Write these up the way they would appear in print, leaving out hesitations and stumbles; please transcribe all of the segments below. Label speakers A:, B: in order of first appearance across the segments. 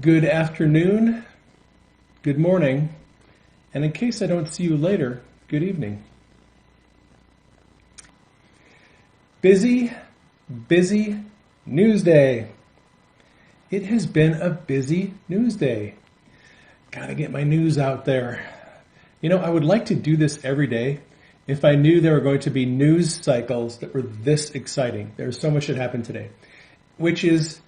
A: Good afternoon, good morning, and in case I don't see you later, good evening. Busy news day. It has been a busy news day. Gotta get my news out there. You know, I would like to do this every day if I knew there were going to be news cycles that were this exciting. There's so much that happened today, which is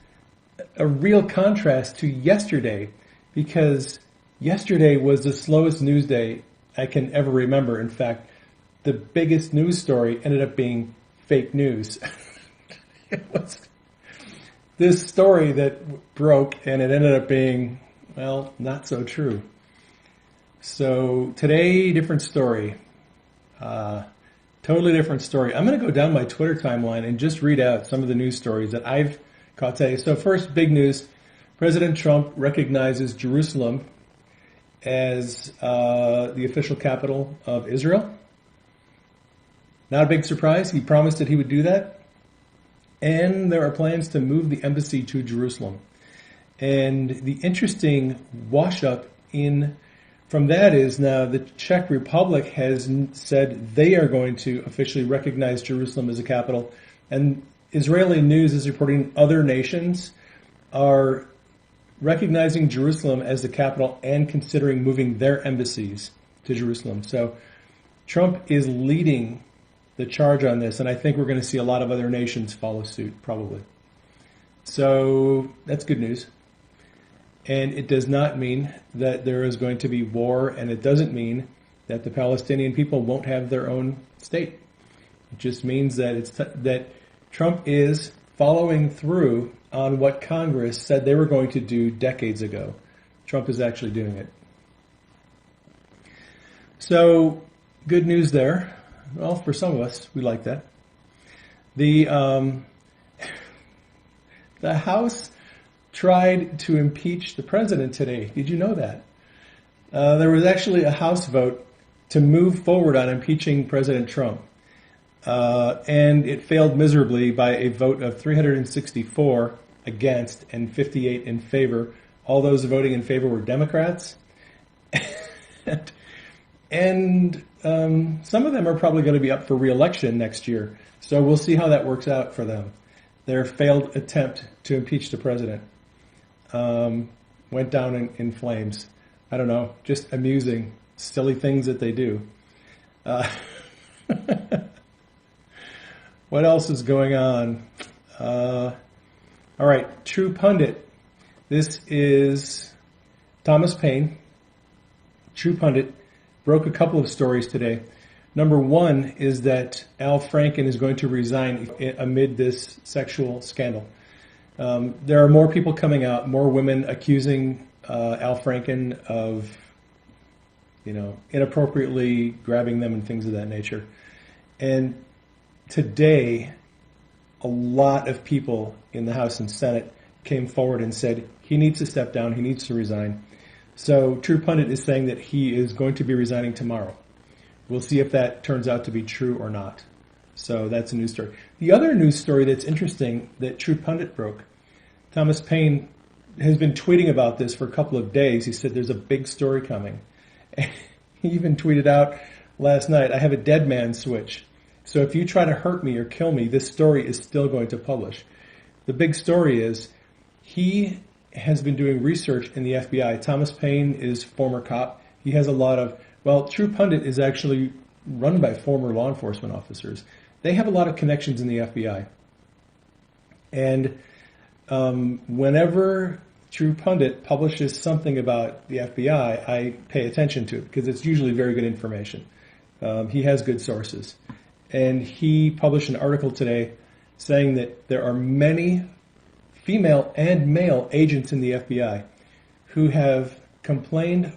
A: a real contrast to yesterday, because yesterday was the slowest news day I can ever remember. In fact, the biggest news story ended up being fake news. It was this story that broke, and it ended up being, well, not so true. So today, different story. Totally different story. I'm going to go down my Twitter timeline and just read out some of the news stories that I've caught today. So first, big news. President Trump recognizes Jerusalem as the official capital of Israel. Not a big surprise. He promised that he would do that. And there are plans to move the embassy to Jerusalem. And the interesting wash-up from that is now the Czech Republic has said they are going to officially recognize Jerusalem as a capital. And Israeli news is reporting other nations are recognizing Jerusalem as the capital and considering moving their embassies to Jerusalem. So Trump is leading the charge on this, and I think we're going to see a lot of other nations follow suit, probably. So that's good news. And it does not mean that there is going to be war, and it doesn't mean that the Palestinian people won't have their own state. It just means that that Trump is following through on what Congress said they were going to do decades ago. Trump is actually doing it. So, good news there. Well, for some of us, we like that. The House tried to impeach the president today. Did you know that? There was actually a House vote to move forward on impeaching President Trump. And it failed miserably by a vote of 364 against and 58 in favor. All those voting in favor were Democrats. and some of them are probably going to be up for re-election next year. So we'll see how that works out for them. Their failed attempt to impeach the president went down in flames. I don't know, just amusing, silly things that they do. What else is going on? All right, True Pundit. This is Thomas Paine. True Pundit broke a couple of stories today. Number one is that Al Franken is going to resign amid this sexual scandal. There are more people coming out, more women accusing Al Franken of, inappropriately grabbing them and things of that nature. And today, a lot of people in the House and Senate came forward and said he needs to step down, he needs to resign. So True Pundit is saying that he is going to be resigning tomorrow. We'll see if that turns out to be true or not. So that's a news story. The other news story that's interesting that True Pundit broke, Thomas Paine has been tweeting about this for a couple of days. He said there's a big story coming. And he even tweeted out last night, I have a dead man switch. So if you try to hurt me or kill me, this story is still going to publish. The big story is he has been doing research in the FBI. Thomas Paine is former cop. He has a lot of, True Pundit is actually run by former law enforcement officers. They have a lot of connections in the FBI. And whenever True Pundit publishes something about the FBI, I pay attention to it because it's usually very good information. He has good sources. And he published an article today saying that there are many female and male agents in the FBI who have complained,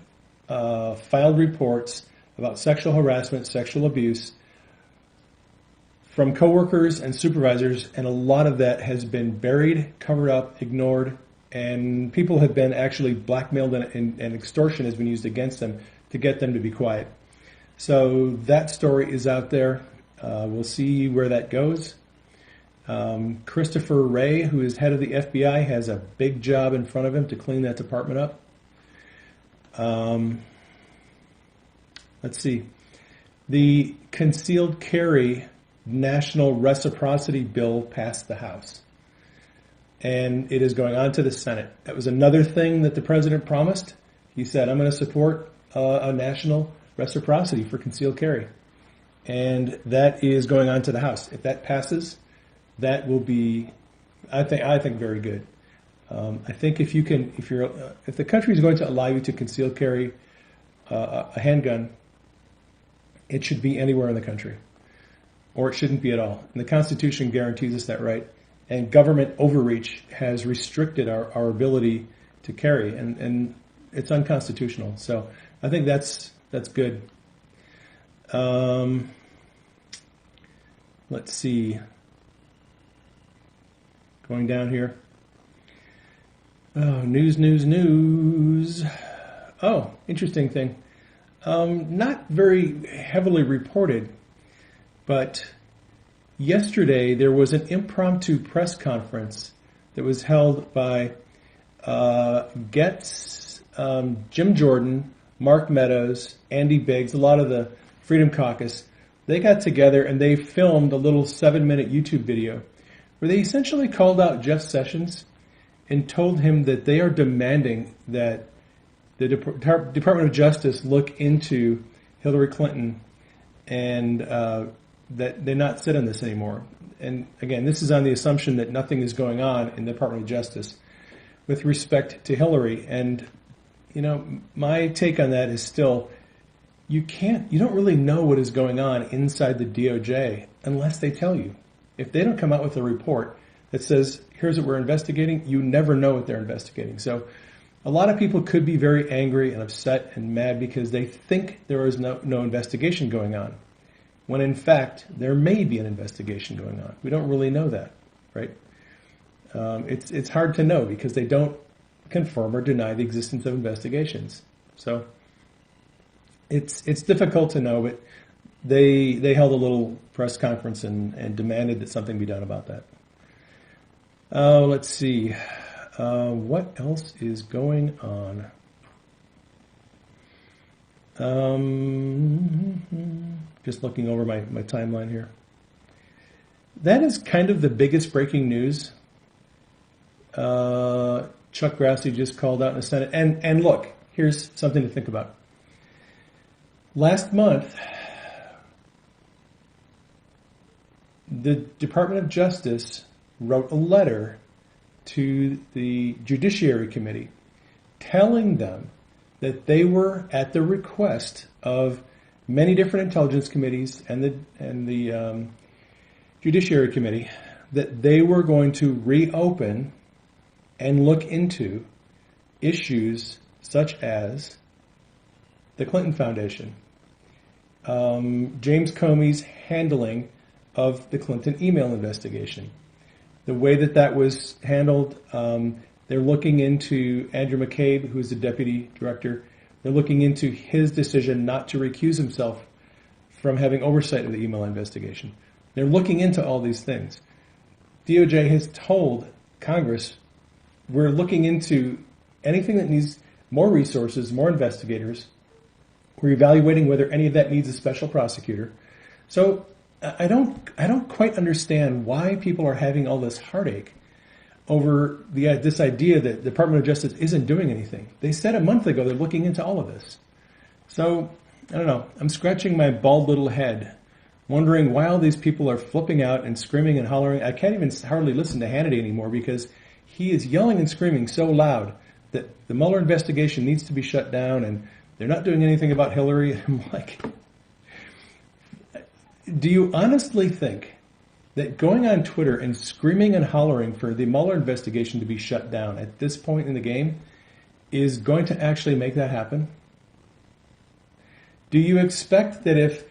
A: filed reports about sexual harassment, sexual abuse from coworkers and supervisors, and a lot of that has been buried, covered up, ignored, and people have been actually blackmailed and extortion has been used against them to get them to be quiet. So that story is out there. We'll see where that goes. Christopher Wray, who is head of the FBI, has a big job in front of him to clean that department up. Let's see. The concealed carry national reciprocity bill passed the House. And it is going on to the Senate. That was another thing that the president promised. He said, I'm going to support a national reciprocity for concealed carry. And that is going on to the House. If that passes, that will be, I think very good. I think if the country is going to allow you to conceal carry a handgun, it should be anywhere in the country, or it shouldn't be at all. And the Constitution guarantees us that right. And government overreach has restricted our ability to carry, and it's unconstitutional. So I think that's good. Let's see. Going down here. Oh, news. Oh, interesting thing. Not very heavily reported, but yesterday there was an impromptu press conference that was held by Getz, Jim Jordan, Mark Meadows, Andy Biggs, a lot of the Freedom Caucus. They got together and they filmed a little 7-minute YouTube video where they essentially called out Jeff Sessions and told him that they are demanding that the Department of Justice look into Hillary Clinton and that they not sit on this anymore. And again, this is on the assumption that nothing is going on in the Department of Justice with respect to Hillary. And, my take on that is still, you don't really know what is going on inside the DOJ unless they tell you. If they don't come out with a report that says, here's what we're investigating, you never know what they're investigating. So a lot of people could be very angry and upset and mad because they think there is no investigation going on, when in fact there may be an investigation going on. We don't really know that, right? It's hard to know because they don't confirm or deny the existence of investigations. So it's difficult to know, but they held a little press conference and demanded that something be done about that. Let's see. What else is going on? Just looking over my timeline here. That is kind of the biggest breaking news. Chuck Grassley just called out in the Senate. And look, here's something to think about. Last month, the Department of Justice wrote a letter to the Judiciary Committee telling them that they were, at the request of many different intelligence committees and the Judiciary Committee, that they were going to reopen and look into issues such as the Clinton Foundation, James Comey's handling of the Clinton email investigation, the way that was handled. They're looking into Andrew McCabe, who is the deputy director. They're looking into his decision not to recuse himself from having oversight of the email investigation. They're looking into all these things. DOJ has told Congress, we're looking into anything that needs more resources, more investigators. We're evaluating whether any of that needs a special prosecutor. So I don't quite understand why people are having all this heartache over this idea that the Department of Justice isn't doing anything. They said a month ago they're looking into all of this. So, I don't know. I'm scratching my bald little head, wondering why all these people are flipping out and screaming and hollering. I can't even hardly listen to Hannity anymore because he is yelling and screaming so loud that the Mueller investigation needs to be shut down and they're not doing anything about Hillary. I'm like, do you honestly think that going on Twitter and screaming and hollering for the Mueller investigation to be shut down at this point in the game is going to actually make that happen? Do you expect that if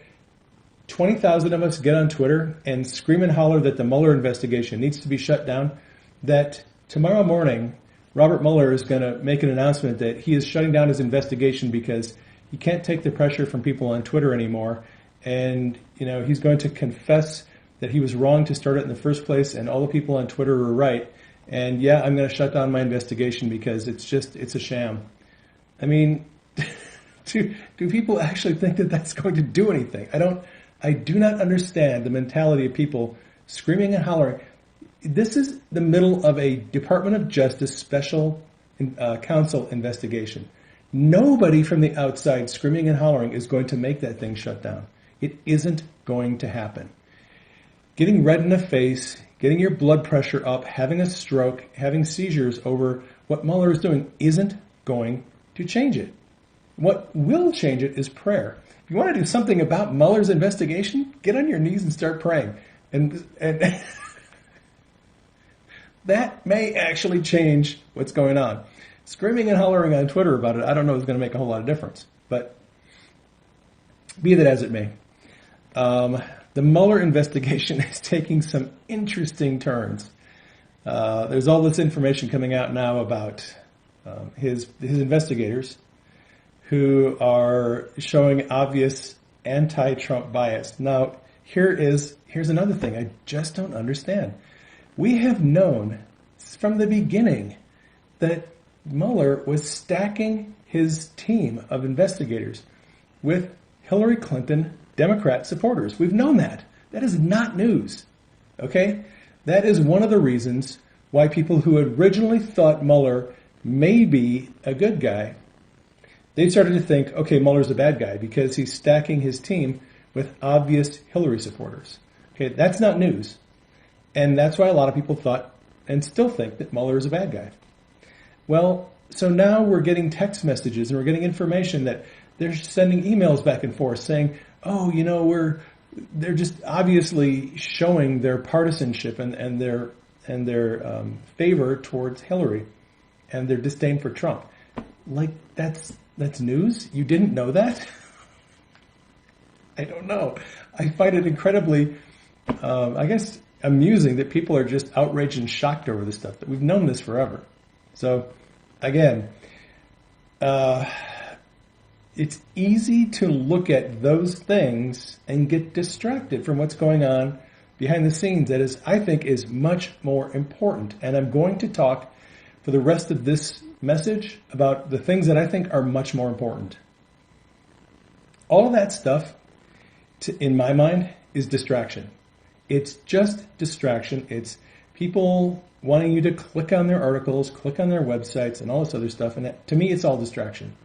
A: 20,000 of us get on Twitter and scream and holler that the Mueller investigation needs to be shut down, that tomorrow morning Robert Mueller is going to make an announcement that he is shutting down his investigation because he can't take the pressure from people on Twitter anymore, and he's going to confess that he was wrong to start it in the first place, and all the people on Twitter were right. And yeah, I'm going to shut down my investigation because it's a sham. I mean, do people actually think that that's going to do anything? I do not understand the mentality of people screaming and hollering. This is the middle of a Department of Justice special counsel investigation. Nobody from the outside screaming and hollering is going to make that thing shut down. It isn't going to happen. Getting red in the face, getting your blood pressure up, having a stroke, having seizures over what Mueller is doing isn't going to change it. What will change it is prayer. If you want to do something about Mueller's investigation, get on your knees and start praying. And that may actually change what's going on. Screaming and hollering on Twitter about it, I don't know if it's going to make a whole lot of difference. But be that as it may. The Mueller investigation is taking some interesting turns. There's all this information coming out now about his investigators who are showing obvious anti-Trump bias. Now, here's another thing I just don't understand. We have known from the beginning that Mueller was stacking his team of investigators with Hillary Clinton Democrat supporters. We've known that. That is not news. Okay? That is one of the reasons why people who originally thought Mueller may be a good guy, they started to think, okay, Mueller's a bad guy because he's stacking his team with obvious Hillary supporters. Okay, that's not news. And that's why a lot of people thought and still think that Mueller is a bad guy. Well, so now we're getting text messages and we're getting information that they're sending emails back and forth saying, oh, they're just obviously showing their partisanship and their favor towards Hillary and their disdain for Trump. Like, that's news? You didn't know that? I don't know. I find it incredibly, amusing that people are just outraged and shocked over this stuff, that we've known this forever. So, again, it's easy to look at those things and get distracted from what's going on behind the scenes that I think is much more important. And I'm going to talk for the rest of this message about the things that I think are much more important. All of that stuff, in my mind, is distraction. It's just distraction. It's people wanting you to click on their articles, click on their websites, and all this other stuff. And to me, it's all distraction.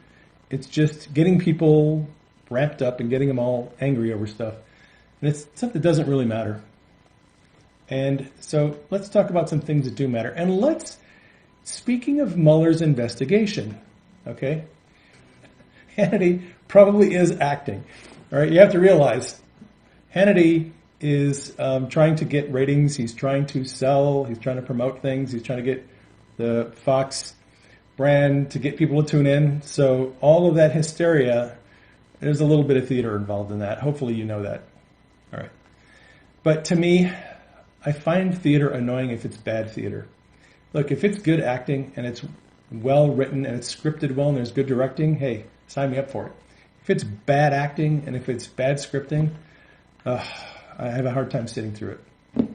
A: It's just getting people ramped up and getting them all angry over stuff. And it's stuff that doesn't really matter. And so let's talk about some things that do matter. And speaking of Mueller's investigation, okay, Hannity probably is acting. All right, you have to realize Hannity is trying to get ratings. He's trying to sell. He's trying to promote things. He's trying to get the Fox brand to get people to tune in. So all of that hysteria, there's a little bit of theater involved in that. Hopefully you know that. All right. But to me, I find theater annoying if it's bad theater. Look, if it's good acting and it's well written and it's scripted well and there's good directing, hey, sign me up for it. If it's bad acting and if it's bad scripting, I have a hard time sitting through it.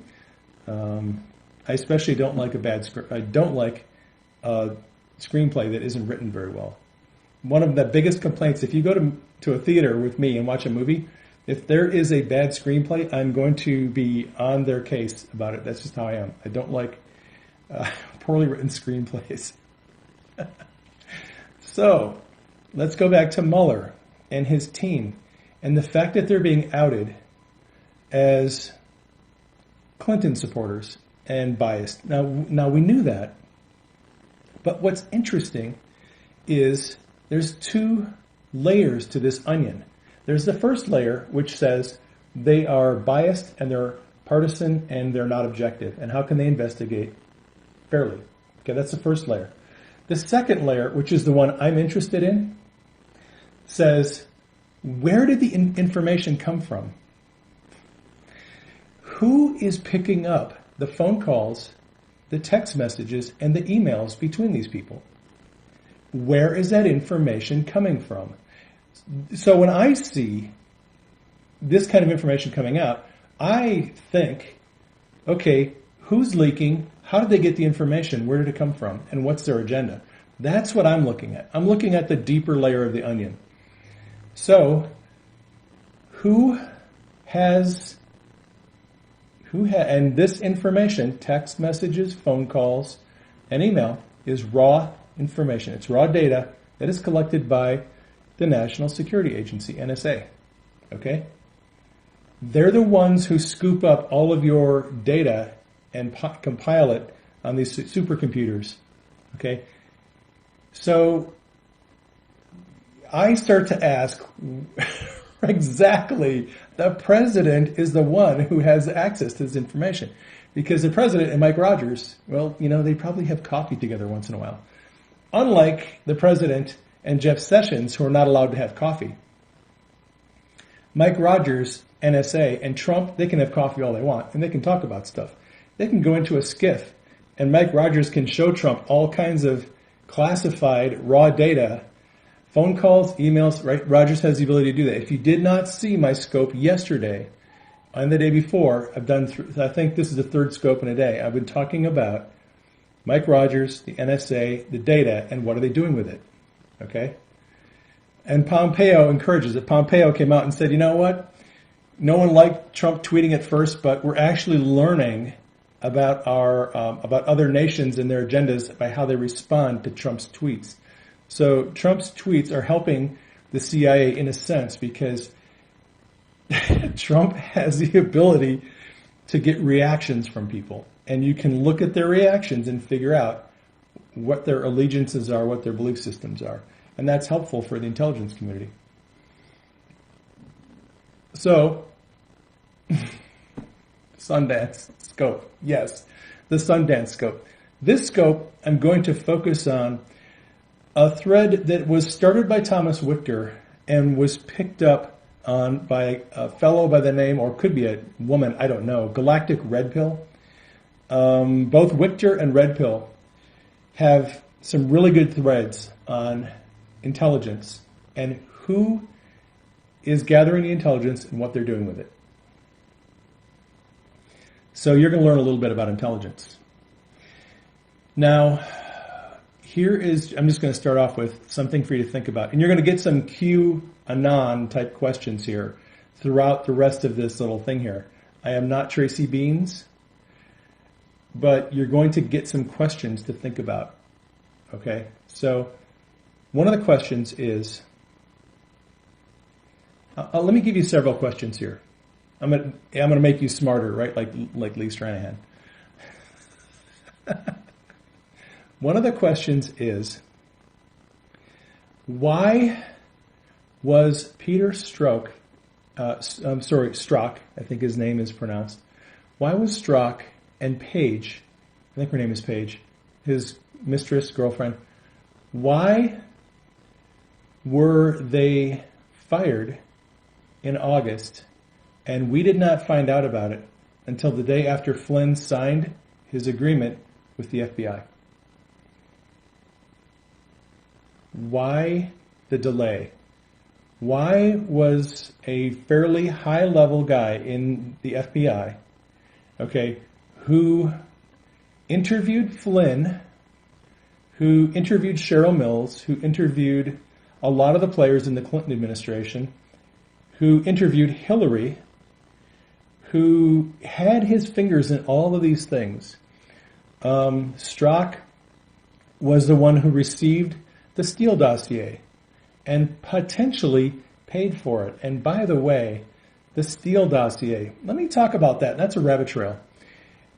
A: I especially don't like a bad script. I don't like a screenplay that isn't written very well. One of the biggest complaints, if you go to a theater with me and watch a movie, if there is a bad screenplay, I'm going to be on their case about it. That's just how I am. I don't like poorly written screenplays. So, let's go back to Mueller and his team and the fact that they're being outed as Clinton supporters and biased. Now we knew that. But what's interesting is there's two layers to this onion. There's the first layer, which says they are biased and they're partisan and they're not objective. And how can they investigate fairly? Okay, that's the first layer. The second layer, which is the one I'm interested in, says, where did the information come from? Who is picking up the phone calls, the text messages, and the emails between these people? Where is that information coming from? So when I see this kind of information coming out, I think, okay, who's leaking? How did they get the information? Where did it come from? And what's their agenda? That's what I'm looking at. I'm looking at the deeper layer of the onion. So, and this information, text messages, phone calls, and email, is raw information. It's raw data that is collected by the National Security Agency, NSA. Okay? They're the ones who scoop up all of your data and compile it on these supercomputers. Okay? So I start to ask, exactly, the president is the one who has access to this information. Because the president and Mike Rogers, well, they probably have coffee together once in a while. Unlike the president and Jeff Sessions, who are not allowed to have coffee. Mike Rogers, NSA, and Trump, they can have coffee all they want, and they can talk about stuff. They can go into a skiff, and Mike Rogers can show Trump all kinds of classified raw data, phone calls, emails, right? Rogers has the ability to do that. If you did not see my scope yesterday and the day before, I think this is the third scope in a day. I've been talking about Mike Rogers, the NSA, the data, and what are they doing with it, okay? And Pompeo encourages it. Pompeo came out and said, you know what? No one liked Trump tweeting at first, but we're actually learning about about other nations and their agendas by how they respond to Trump's tweets. So Trump's tweets are helping the CIA in a sense because Trump has the ability to get reactions from people. And you can look at their reactions and figure out what their allegiances are, what their belief systems are. And that's helpful for the intelligence community. So, Sundance scope. Yes, the Sundance scope. This scope, I'm going to focus on a thread that was started by Thomas Wichter and was picked up on by a fellow by the name, or could be a woman, I don't know, Galactic Red Pill. Both Wichter and Red Pill have some really good threads on intelligence and who is gathering the intelligence and what they're doing with it. So you're going to learn a little bit about intelligence. Now, I'm just going to start off with something for you to think about. And you're going to get some QAnon type questions here throughout the rest of this little thing here. I am not Tracy Beans, but you're going to get some questions to think about. Okay? So one of the questions is, let me give you several questions here. I'm going to make you smarter, right? Like Lee Stranahan. One of the questions is, why was Peter Strzok, I think his name is pronounced. Why was Strzok and Paige, I think her name is Paige, his mistress, girlfriend, why were they fired in August and we did not find out about it until the day after Flynn signed his agreement with the FBI? Why the delay? Why was a fairly high-level guy in the FBI, okay, who interviewed Flynn, who interviewed Cheryl Mills, who interviewed a lot of the players in the Clinton administration, who interviewed Hillary, who had his fingers in all of these things? Strzok was the one who received the Steele dossier and potentially paid for it. And by the way, the Steele dossier, let me talk about that. That's a rabbit trail.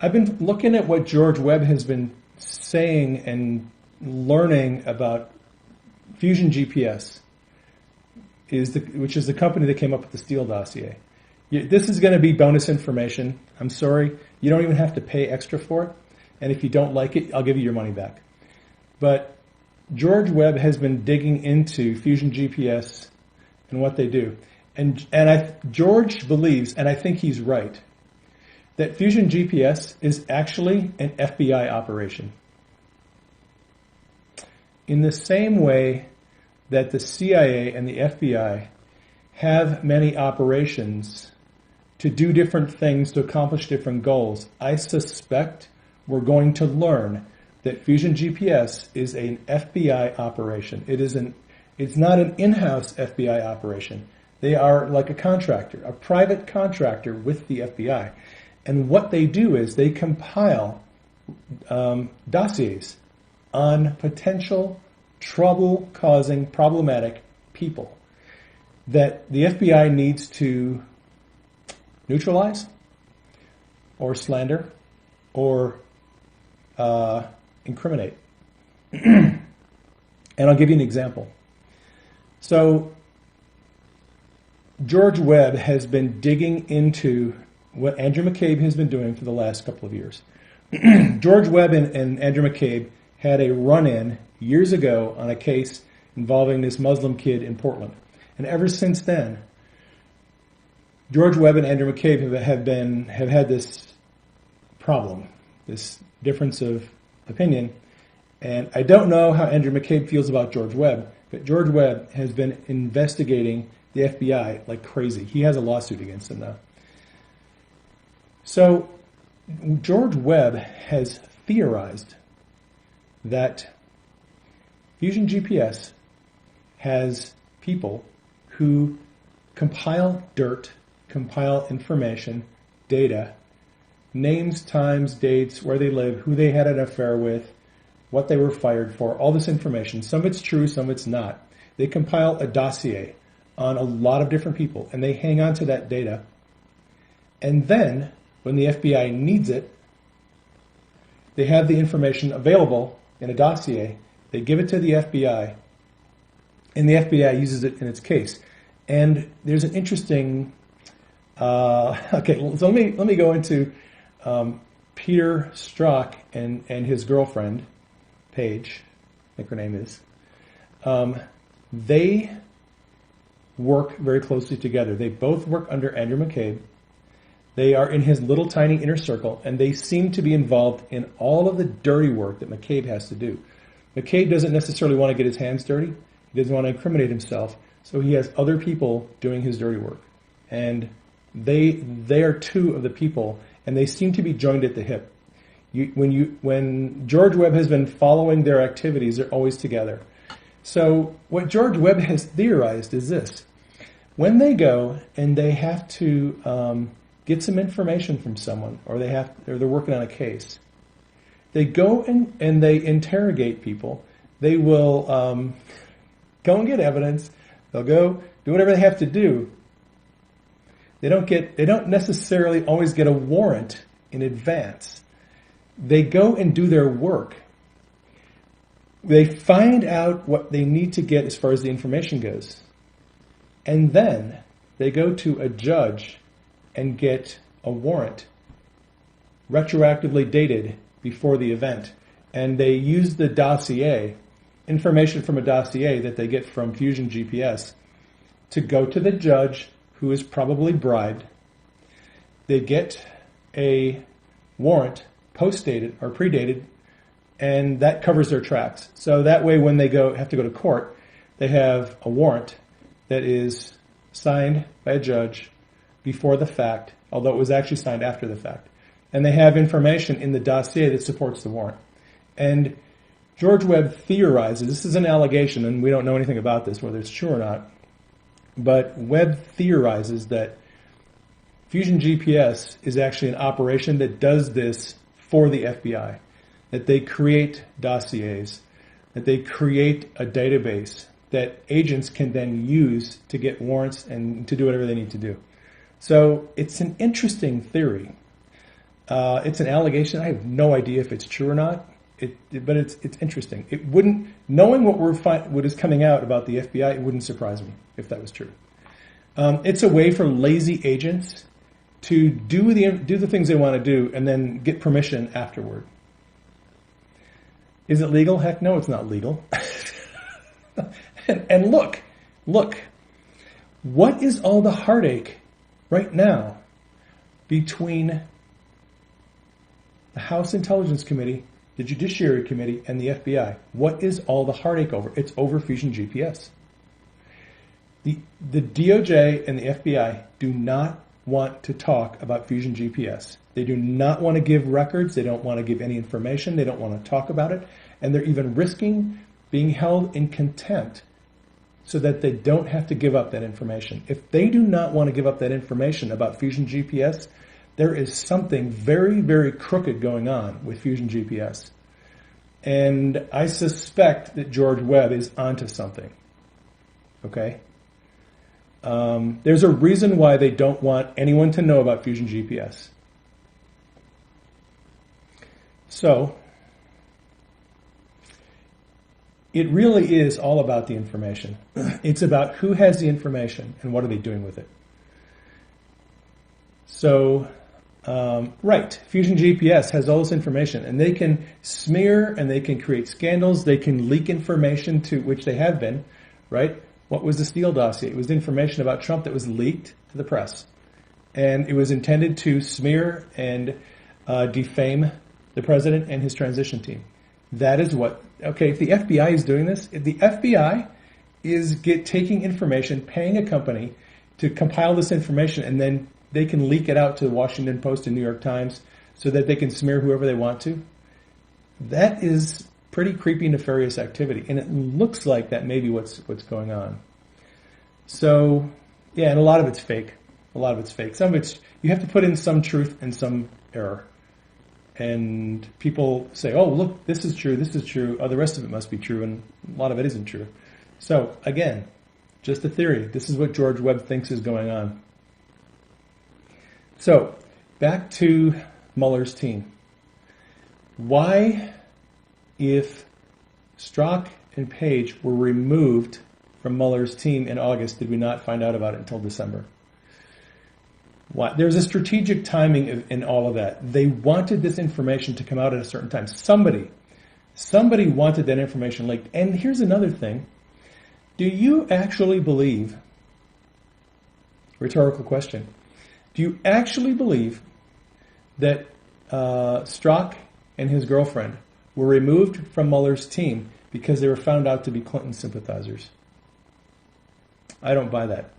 A: I've been looking at what George Webb has been saying and learning about Fusion GPS, which is the company that came up with the Steele dossier. This is going to be bonus information. I'm sorry. You don't even have to pay extra for it. And if you don't like it, I'll give you your money back. But George Webb has been digging into Fusion GPS and what they do. And George believes, and I think he's right, that Fusion GPS is actually an FBI operation. In the same way that the CIA and the FBI have many operations to do different things to accomplish different goals. I suspect we're going to learn that Fusion GPS is an FBI operation. It's not an in-house FBI operation. They are like a contractor, a private contractor with the FBI. And what they do is they compile dossiers on potential trouble-causing, problematic people that the FBI needs to neutralize or slander or incriminate. And I'll give you an example. So George Webb has been digging into what Andrew McCabe has been doing for the last couple of years. George Webb and Andrew McCabe had a run-in years ago on a case involving this Muslim kid in Portland. And ever since then, George Webb and Andrew McCabe have had this problem, this difference of opinion. And I don't know how Andrew McCabe feels about George Webb, but George Webb has been investigating the FBI like crazy. He has a lawsuit against him now. So George Webb has theorized that Fusion GPS has people who compile dirt, compile information, data, names, times, dates, where they live, who they had an affair with, what they were fired for, all this information. Some of it's true, some of it's not. They compile a dossier on a lot of different people, and they hang on to that data. And then, when the FBI needs it, they have the information available in a dossier. They give it to the FBI, and the FBI uses it in its case. And there's an interesting... okay, so let me go into Peter Strzok and his girlfriend, Paige, I think her name is. They work very closely together. They both work under Andrew McCabe. They are in his little tiny inner circle, and they seem to be involved in all of the dirty work that McCabe has to do. McCabe doesn't necessarily want to get his hands dirty. He doesn't want to incriminate himself, so he has other people doing his dirty work. And they are two of the people, and they seem to be joined at the hip. When George Webb has been following their activities, they're always together. So what George Webb has theorized is this. When they go and they have to get some information from someone, or they're working on a case, they go and they interrogate people. They will go and get evidence. They'll go do whatever they have to do. They don't necessarily always get a warrant in advance. They go and do their work. They find out what they need to get as far as the information goes. And then they go to a judge and get a warrant retroactively dated before the event. And they use the dossier, information from a dossier that they get from Fusion GPS, to go to the judge, who is probably bribed. They get a warrant post-dated or predated, and that covers their tracks. So that way when they have to go to court, they have a warrant that is signed by a judge before the fact, although it was actually signed after the fact. And they have information in the dossier that supports the warrant. And George Webb theorizes, this is an allegation, and we don't know anything about this, whether it's true or not, but Webb theorizes that Fusion GPS is actually an operation that does this for the FBI, that they create dossiers, that they create a database that agents can then use to get warrants and to do whatever they need to do. So it's an interesting theory. It's an allegation. I have no idea if it's true or not, but it's interesting. It wouldn't, knowing what is coming out about the FBI, it wouldn't surprise me if that was true. It's a way for lazy agents to do the things they want to do and then get permission afterward. Is it legal? Heck no, it's not legal. and look, what is all the heartache right now between the House Intelligence Committee, the Judiciary Committee, and the FBI? What is all the heartache over? It's over Fusion GPS. The DOJ and the FBI do not want to talk about Fusion GPS. They do not want to give records. They don't want to give any information. They don't want to talk about it. And they're even risking being held in contempt so that they don't have to give up that information. If they do not want to give up that information about Fusion GPS, there is something very, very crooked going on with Fusion GPS. And I suspect that George Webb is onto something. Okay? There's a reason why they don't want anyone to know about Fusion GPS. So, it really is all about the information. It's about who has the information and what are they doing with it. So, right, Fusion GPS has all this information, and they can smear and they can create scandals. They can leak information to which they have been, right? What was the Steele dossier? It was information about Trump that was leaked to the press. And it was intended to smear and defame the president and his transition team. That is what, okay, if the FBI is doing this, if the FBI is taking information, paying a company to compile this information, and then they can leak it out to the Washington Post and New York Times so that they can smear whoever they want to, that is pretty creepy, nefarious activity. And it looks like that may be what's going on. So, yeah, and a lot of it's fake. A lot of it's fake. Some of it's, you have to put in some truth and some error. And people say, oh, look, this is true, oh, the rest of it must be true, and a lot of it isn't true. So, again, just a theory. This is what George Webb thinks is going on. So, back to Mueller's team. Why, if Strzok and Page were removed from Mueller's team in August, did we not find out about it until December? Why? There's a strategic timing in all of that. They wanted this information to come out at a certain time. Somebody wanted that information leaked. And here's another thing. Do you actually believe, rhetorical question, do you actually believe that Strzok and his girlfriend were removed from Mueller's team because they were found out to be Clinton sympathizers? I don't buy that.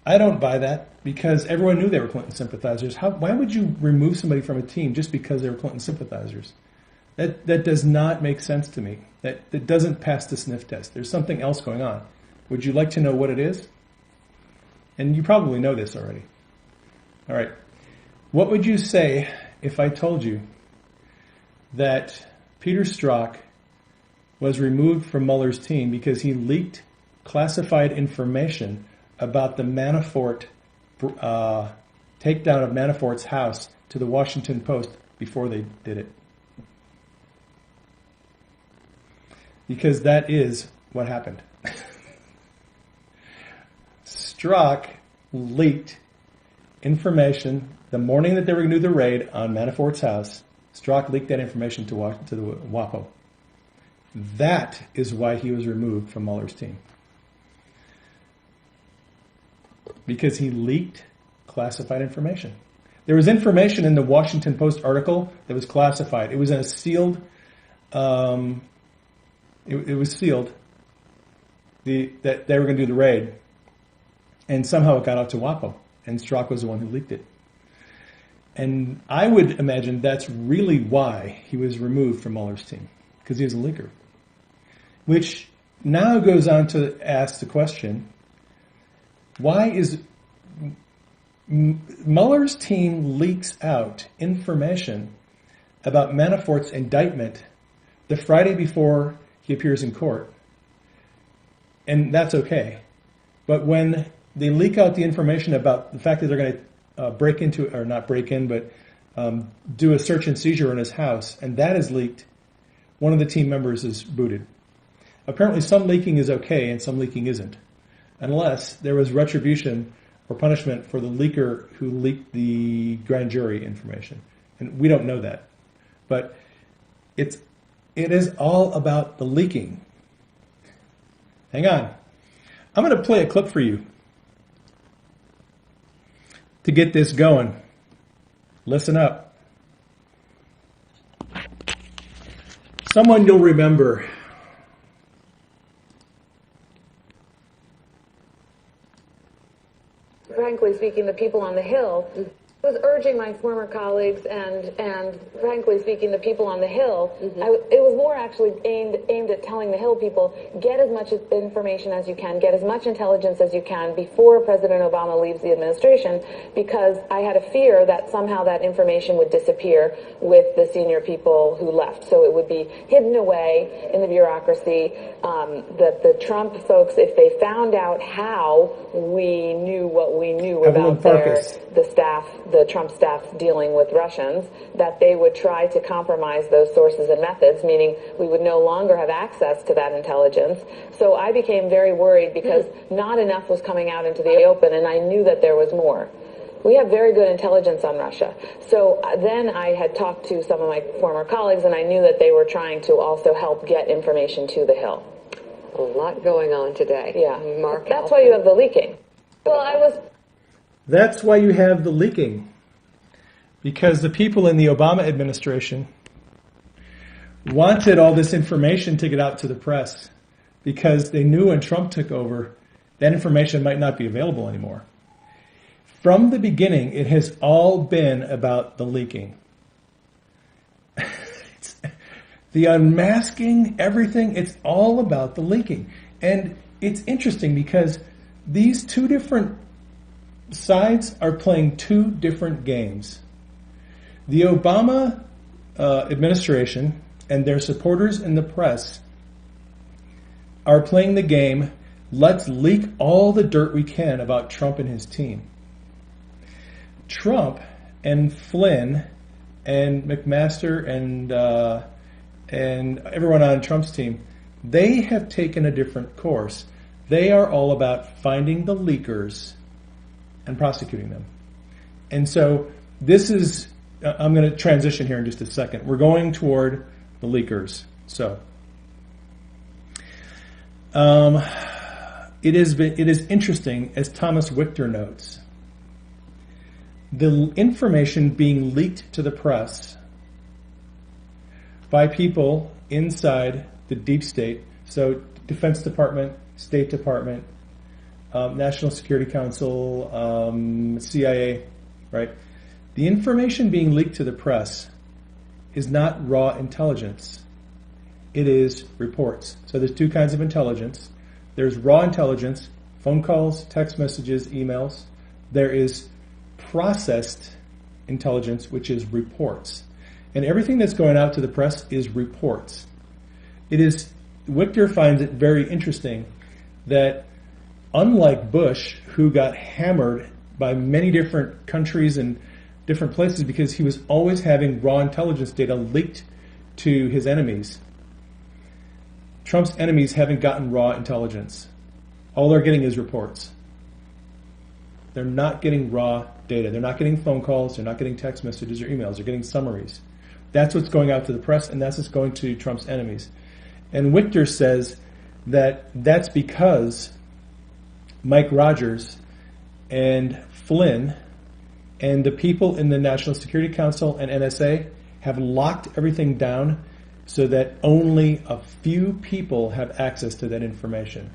A: I don't buy that because everyone knew they were Clinton sympathizers. Why would you remove somebody from a team just because they were Clinton sympathizers? That does not make sense to me. That doesn't pass the sniff test. There's something else going on. Would you like to know what it is? And you probably know this already. All right. What would you say if I told you that Peter Strzok was removed from Mueller's team because he leaked classified information about the Manafort takedown of Manafort's house to the Washington Post before they did it? Because that is what happened. Strzok leaked information the morning that they were going to do the raid on Manafort's house. Strzok leaked that information to the WAPO. That is why he was removed from Mueller's team. Because he leaked classified information. There was information in the Washington Post article that was classified. It was in a sealed, it was sealed, that they were going to do the raid. And somehow it got out to WAPO. And Strzok was the one who leaked it. And I would imagine that's really why he was removed from Mueller's team. Because he was a leaker. Which now goes on to ask the question, why is Mueller's team leaks out information about Manafort's indictment the Friday before he appears in court? And that's okay. But when they leak out the information about the fact that they're going to break into, or not break in, but do a search and seizure in his house, and that is leaked, one of the team members is booted. Apparently some leaking is okay and some leaking isn't, unless there was retribution or punishment for the leaker who leaked the grand jury information. And we don't know that. But it is all about the leaking. Hang on. I'm going to play a clip for you to get this going. Listen up. Someone you'll remember.
B: frankly speaking, the people on the Hill, was urging my former colleagues and frankly speaking, the people on the Hill, it was more actually aimed at telling the Hill people, get as much information as you can, get as much intelligence as you can before President Obama leaves the administration, because I had a fear that somehow that information would disappear with the senior people who left. So it would be hidden away in the bureaucracy, that the Trump folks, if they found out how we knew what we knew about the Trump staff dealing with Russians, that they would try to compromise those sources and methods, meaning we would no longer have access to that intelligence. So I became very worried because not enough was coming out into the open, and I knew that there was more. We have very good intelligence on Russia. So then I had talked to some of my former colleagues, and I knew that they were trying to also help get information to the Hill.
C: A lot going on today.
B: Yeah. That's why you have the leaking.
A: That's why you have the leaking. Because the people in the Obama administration wanted all this information to get out to the press because they knew when Trump took over, that information might not be available anymore. From the beginning, it has all been about the leaking. The unmasking, everything, it's all about the leaking. And it's interesting because these two different sides are playing two different games. The Obama administration and their supporters in the press are playing the game, let's leak all the dirt we can about Trump and his team. Trump and Flynn and McMaster and everyone on Trump's team, they have taken a different course. They are all about finding the leakers and prosecuting them. And so this is, I'm going to transition here in just a second. We're going toward the leakers. So it is interesting, as Thomas Wichter notes, the information being leaked to the press by people inside the deep state, so Defense Department, State Department, National Security Council, CIA, right? The information being leaked to the press is not raw intelligence. It is reports. So there's two kinds of intelligence. There's raw intelligence, phone calls, text messages, emails. There is processed intelligence, which is reports. And everything that's going out to the press is reports. Wichter finds it very interesting that unlike Bush, who got hammered by many different countries and different places because he was always having raw intelligence data leaked to his enemies, Trump's enemies haven't gotten raw intelligence. All they're getting is reports. They're not getting raw data. They're not getting phone calls. They're not getting text messages or emails. They're getting summaries. That's what's going out to the press, and that's what's going to Trump's enemies. And Wichter says that that's because Mike Rogers and Flynn and the people in the National Security Council and NSA have locked everything down so that only a few people have access to that information.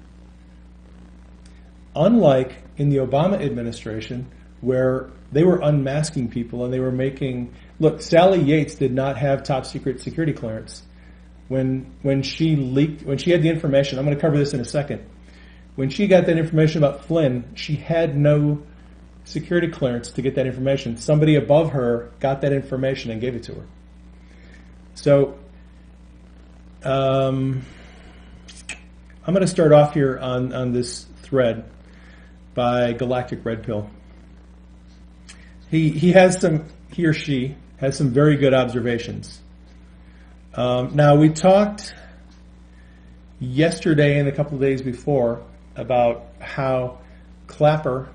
A: Unlike in the Obama administration, where they were unmasking people and they were making... Look, Sally Yates did not have top secret security clearance. When she had the information, I'm going to cover this in a second. When she got that information about Flynn, she had no security clearance to get that information. Somebody above her got that information and gave it to her. So I'm going to start off here on this thread by Galactic Red Pill. He or she has some very good observations. Now, we talked yesterday and a couple of days before about how Clapper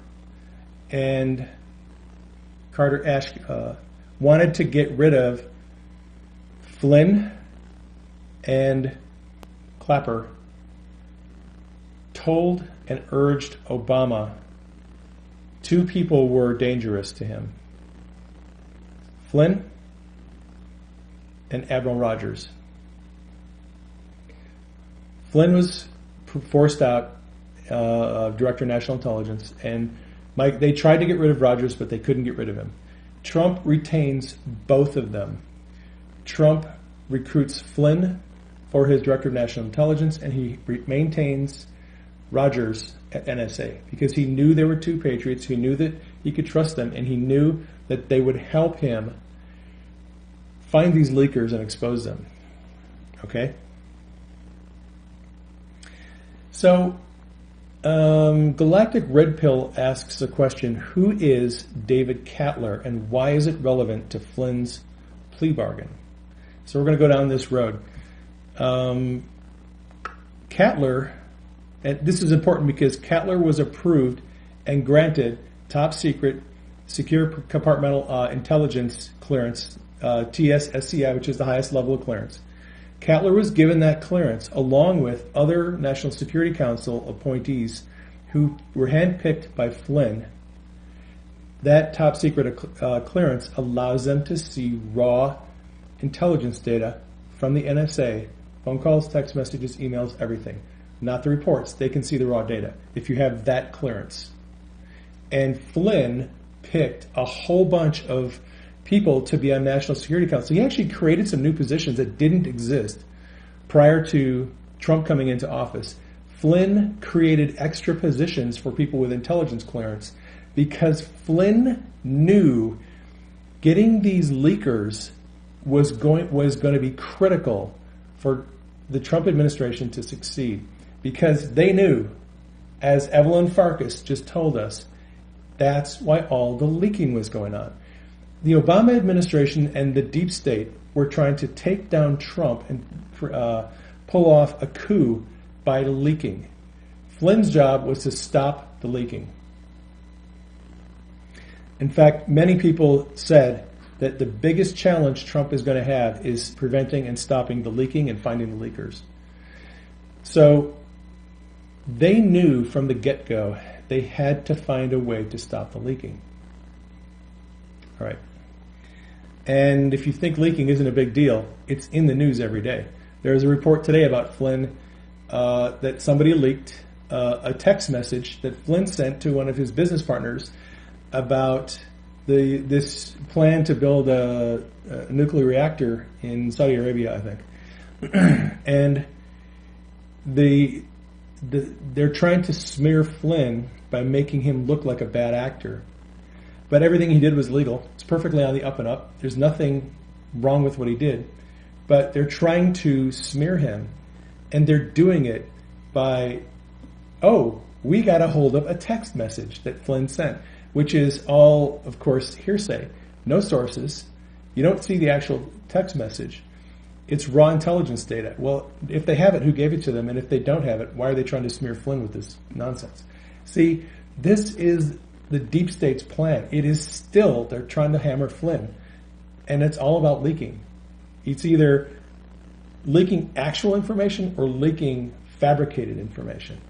A: and Carter Ash wanted to get rid of Flynn, and Clapper told and urged Obama two people were dangerous to him: Flynn and Admiral Rogers. Flynn was forced out, Director of National Intelligence, and They tried to get rid of Rogers, but they couldn't get rid of him. Trump retains both of them. Trump recruits Flynn for his Director of National Intelligence, and he maintains Rogers at NSA because he knew there were two patriots. He knew that he could trust them, and he knew that they would help him find these leakers and expose them. Okay? So, Galactic Red Pill asks a question: who is David Cattler, and why is it relevant to Flynn's plea bargain? So we're going to go down this road. Cattler, and this is important because Cattler was approved and granted top secret secure compartmental intelligence clearance, TSSCI, which is the highest level of clearance. Cattler was given that clearance along with other National Security Council appointees who were handpicked by Flynn. That top secret clearance allows them to see raw intelligence data from the NSA, phone calls, text messages, emails, everything. Not the reports. They can see the raw data if you have that clearance. And Flynn picked a whole bunch of people to be on National Security Council. He actually created some new positions that didn't exist prior to Trump coming into office. Flynn created extra positions for people with intelligence clearance because Flynn knew getting these leakers was going to be critical for the Trump administration to succeed, because they knew, as Evelyn Farkas just told us, that's why all the leaking was going on. The Obama administration and the deep state were trying to take down Trump and pull off a coup by leaking. Flynn's job was to stop the leaking. In fact, many people said that the biggest challenge Trump is going to have is preventing and stopping the leaking and finding the leakers. So they knew from the get-go they had to find a way to stop the leaking. All right. And if you think leaking isn't a big deal, it's in the news every day. There's a report today about Flynn that somebody leaked a text message that Flynn sent to one of his business partners about this plan to build a nuclear reactor in Saudi Arabia, I think. And they're trying to smear Flynn by making him look like a bad actor. But everything he did was legal. It's perfectly on the up and up. There's nothing wrong with what he did. But they're trying to smear him, and they're doing it by, we got a hold of a text message that Flynn sent, which is all, of course, hearsay. No sources. You don't see the actual text message. It's raw intelligence data. Well, if they have it, who gave it to them? And if they don't have it, why are they trying to smear Flynn with this nonsense? See, this is the deep state's plan. It is still, they're trying to hammer Flynn. And it's all about leaking. It's either leaking actual information or leaking fabricated information.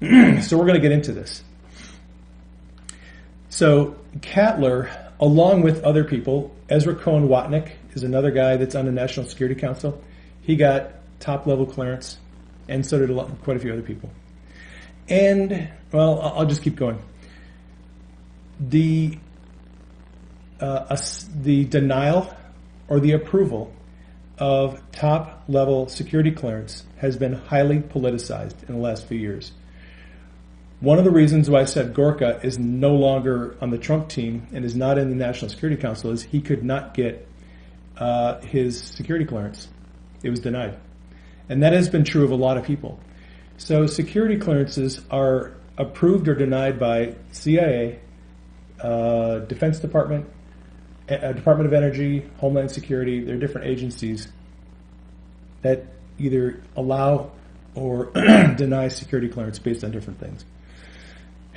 A: So we're going to get into this. So Cattler, along with other people, Ezra Cohen-Watnick is another guy that's on the National Security Council. He got top-level clearance, and so did quite a few other people. And, well, I'll just keep going. The denial or the approval of top-level security clearance has been highly politicized in the last few years. One of the reasons why I said Gorka is no longer on the Trump team and is not in the National Security Council is he could not get his security clearance. It was denied. And that has been true of a lot of people. So security clearances are approved or denied by CIA, Defense Department, Department of Energy, Homeland Security. There are different agencies that either allow or deny security clearance based on different things.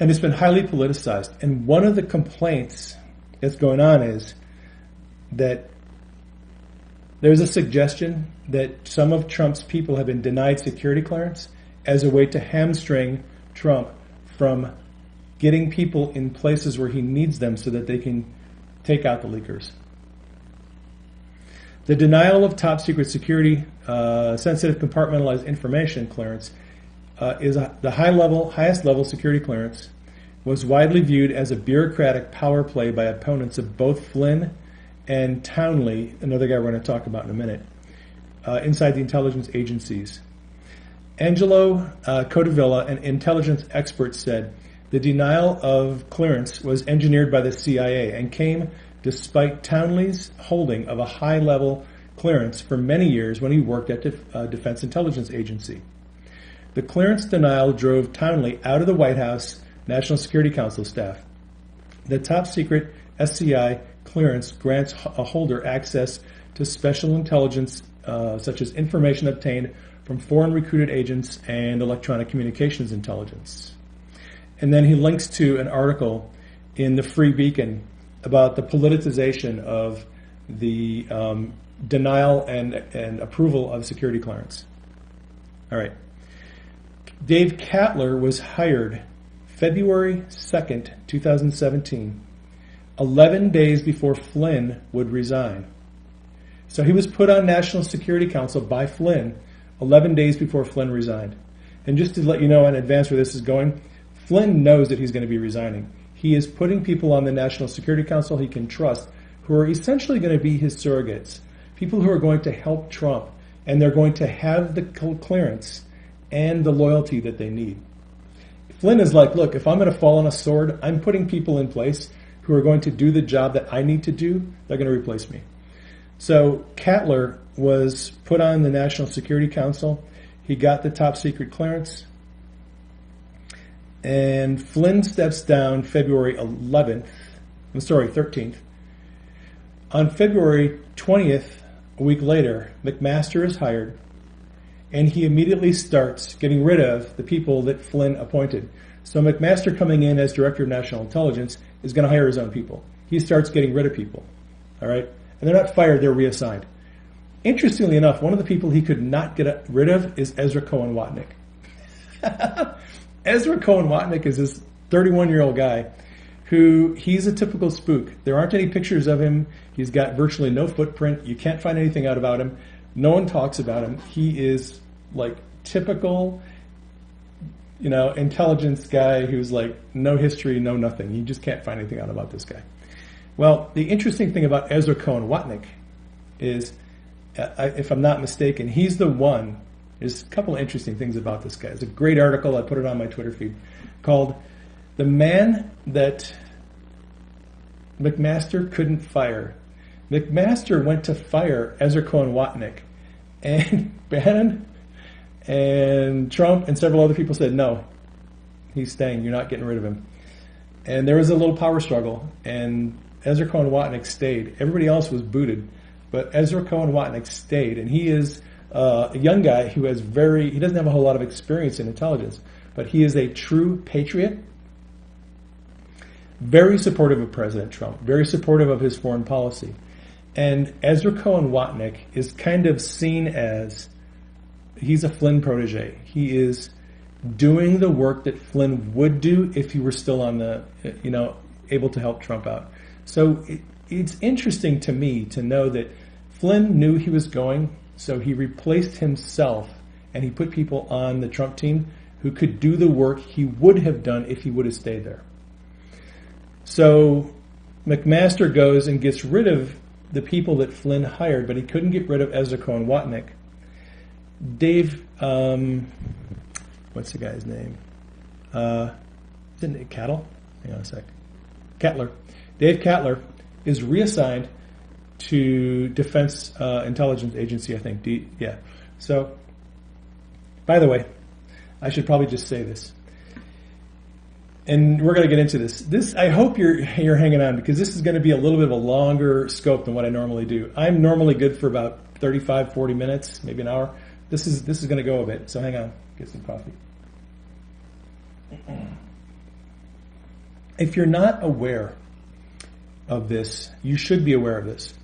A: And it's been highly politicized. And one of the complaints that's going on is that there's a suggestion that some of Trump's people have been denied security clearance as a way to hamstring Trump from getting people in places where he needs them so that they can take out the leakers. The denial of top secret security, sensitive compartmentalized information clearance is the highest level security clearance was widely viewed as a bureaucratic power play by opponents of both Flynn and Townley, another guy we're going to talk about in a minute, inside the intelligence agencies. Angelo Codevilla, an intelligence expert, said the denial of clearance was engineered by the CIA and came despite Townley's holding of a high-level clearance for many years when he worked at Defense Intelligence Agency. The clearance denial drove Townley out of the White House National Security Council staff. The top-secret SCI clearance grants a holder access to special intelligence such as information obtained from foreign recruited agents and electronic communications intelligence. And then he links to an article in the Free Beacon about the politicization of the denial and approval of security clearance. All right. Dave Cattler was hired February 2nd, 2017, 11 days before Flynn would resign. So he was put on National Security Council by Flynn 11 days before Flynn resigned. And just to let you know in advance where this is going, Flynn knows that he's going to be resigning. He is putting people on the National Security Council he can trust who are essentially going to be his surrogates, people who are going to help Trump, and they're going to have the clearance and the loyalty that they need. Flynn is like, look, if I'm going to fall on a sword, I'm putting people in place who are going to do the job that I need to do. They're going to replace me. So Cattler was put on the National Security Council. He got the top secret clearance. And Flynn steps down February 13th. On February 20th, a week later, McMaster is hired, and he immediately starts getting rid of the people that Flynn appointed. So McMaster, coming in as Director of National Intelligence, is going to hire his own people. He starts getting rid of people, all right? And they're not fired, they're reassigned. Interestingly enough, one of the people he could not get rid of is Ezra Cohen Watnick. Ezra Cohen Watnick is this 31-year-old guy who, he's a typical spook. There aren't any pictures of him. He's got virtually no footprint. You can't find anything out about him. No one talks about him. He is like typical, intelligence guy who's like no history, no nothing. You just can't find anything out about this guy. Well, the interesting thing about Ezra Cohen Watnick is, if I'm not mistaken, he's the one. There's a couple of interesting things about this guy. It's a great article. I put it on my Twitter feed called "The Man That McMaster Couldn't Fire." McMaster went to fire Ezra Cohen Watnick, and Bannon and Trump and several other people said, no, he's staying. You're not getting rid of him. And there was a little power struggle, and Ezra Cohen Watnick stayed. Everybody else was booted, but Ezra Cohen Watnick stayed, and he is a young guy who has he doesn't have a whole lot of experience in intelligence, but he is a true patriot, very supportive of President Trump, very supportive of his foreign policy. And Ezra Cohen Watnick is kind of seen as, he's a Flynn protege. He is doing the work that Flynn would do if he were still on the, able to help Trump out. So it's interesting to me to know that Flynn knew he was going, so he replaced himself and he put people on the Trump team who could do the work he would have done if he would have stayed there. So McMaster goes and gets rid of the people that Flynn hired, but he couldn't get rid of Ezra Cohen Watnick. Dave, what's the guy's name? Isn't it Cattle? Hang on a sec. Cattler. Dave Cattler is reassigned to Defense Intelligence Agency, I think. Yeah. So, by the way, I should probably just say this. And we're going to get into this. I hope you're hanging on, because this is going to be a little bit of a longer scope than what I normally do. I'm normally good for about 35, 40 minutes, maybe an hour. This is going to go a bit, so hang on. Get some coffee. If you're not aware of this, you should be aware of this.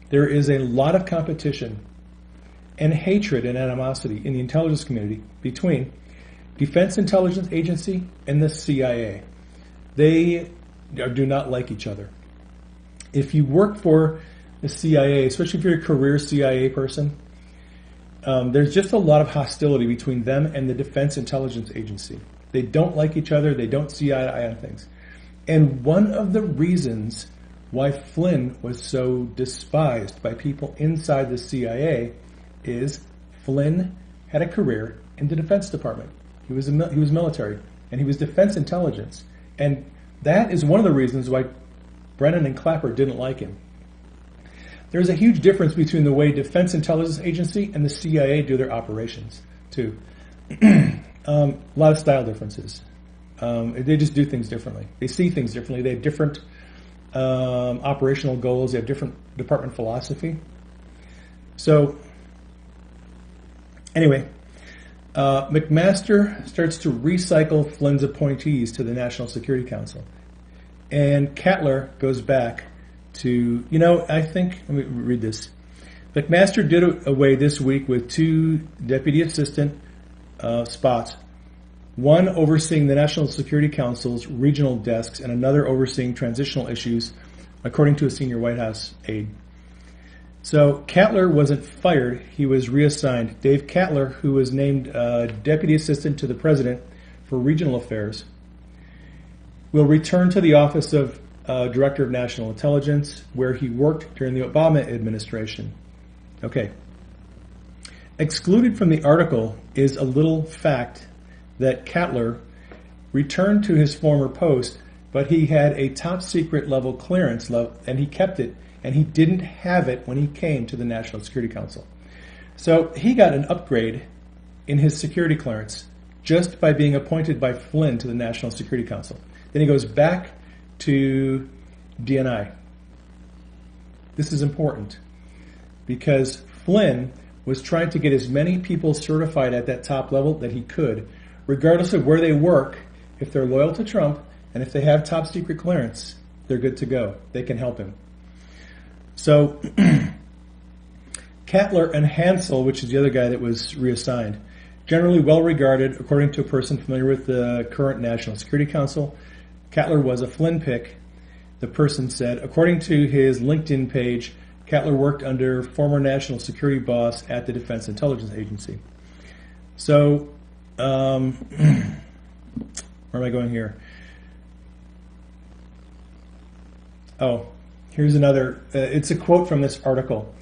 A: There is a lot of competition and hatred and animosity in the intelligence community between Defense Intelligence Agency and the CIA. They do not like each other. If you work for the CIA, especially if you're a career CIA person, there's just a lot of hostility between them and the Defense Intelligence Agency. They don't like each other. They don't see eye to eye on things. And one of the reasons why Flynn was so despised by people inside the CIA is Flynn had a career in the Defense Department. He was military, and he was Defense Intelligence. And that is one of the reasons why Brennan and Clapper didn't like him. There's a huge difference between the way Defense Intelligence Agency and the CIA do their operations, too. A lot of style differences. They just do things differently. They see things differently. They have different operational goals. They have different department philosophy. So, anyway, McMaster starts to recycle Flynn's appointees to the National Security Council. And Cattler goes back to, I think, let me read this. McMaster did away this week with 2 deputy assistant spots, one overseeing the National Security Council's regional desks and another overseeing transitional issues, according to a senior White House aide. So Cattler wasn't fired, he was reassigned. Dave Cattler, who was named deputy assistant to the president for regional affairs, will return to the office of Director of National Intelligence, where he worked during the Obama administration. Okay. Excluded from the article is a little fact that Cattler returned to his former post, but he had a top secret level clearance and he kept it, and he didn't have it when he came to the National Security Council. So he got an upgrade in his security clearance just by being appointed by Flynn to the National Security Council. Then he goes back to DNI. This is important because Flynn was trying to get as many people certified at that top level that he could, regardless of where they work. If they're loyal to Trump and if they have top secret clearance, they're good to go. They can help him. So Cattler and Hansel, which is the other guy that was reassigned, generally well regarded, according to a person familiar with the current National Security Council. Cattler was a Flynn pick, the person said. According to his LinkedIn page, Cattler worked under former national security boss at the Defense Intelligence Agency. So, where am I going here? Oh, here's another. It's a quote from this article.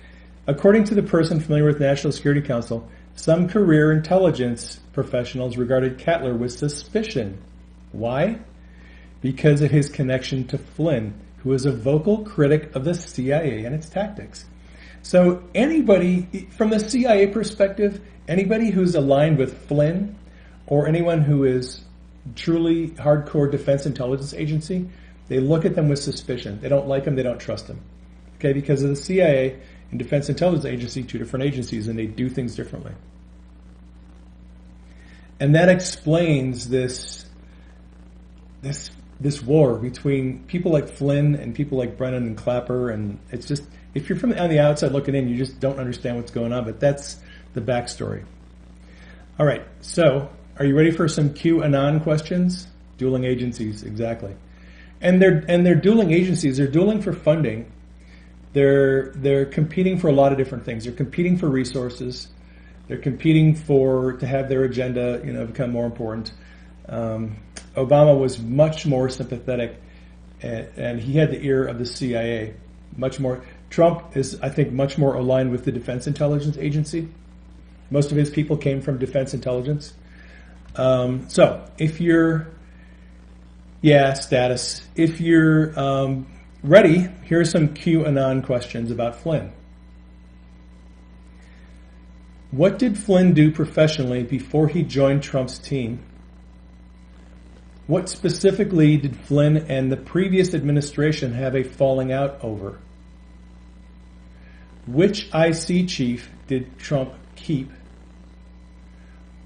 A: According to the person familiar with the National Security Council, some career intelligence professionals regarded Cattler with suspicion. Why? Because of his connection to Flynn, who is a vocal critic of the CIA and its tactics. So anybody, from the CIA perspective, anybody who's aligned with Flynn or anyone who is truly hardcore Defense Intelligence Agency, they look at them with suspicion. They don't like them, they don't trust them. Okay, because of the CIA and Defense Intelligence Agency, 2 different agencies, and they do things differently. And that explains this war between people like Flynn and people like Brennan and Clapper, and it's just, if you're on the outside looking in, you just don't understand what's going on, but that's the backstory. All right, so are you ready for some QAnon questions? Dueling agencies, exactly. And they're dueling agencies. They're dueling for funding. They're competing for a lot of different things. They're competing for resources. They're competing to have their agenda, become more important. Obama was much more sympathetic, and he had the ear of the CIA much more. Trump is, I think, much more aligned with the Defense Intelligence Agency. Most of his people came from Defense Intelligence. So if you're, status. If you're ready, here are some QAnon questions about Flynn. What did Flynn do professionally before he joined Trump's team? What specifically did Flynn and the previous administration have a falling out over? Which IC chief did Trump keep?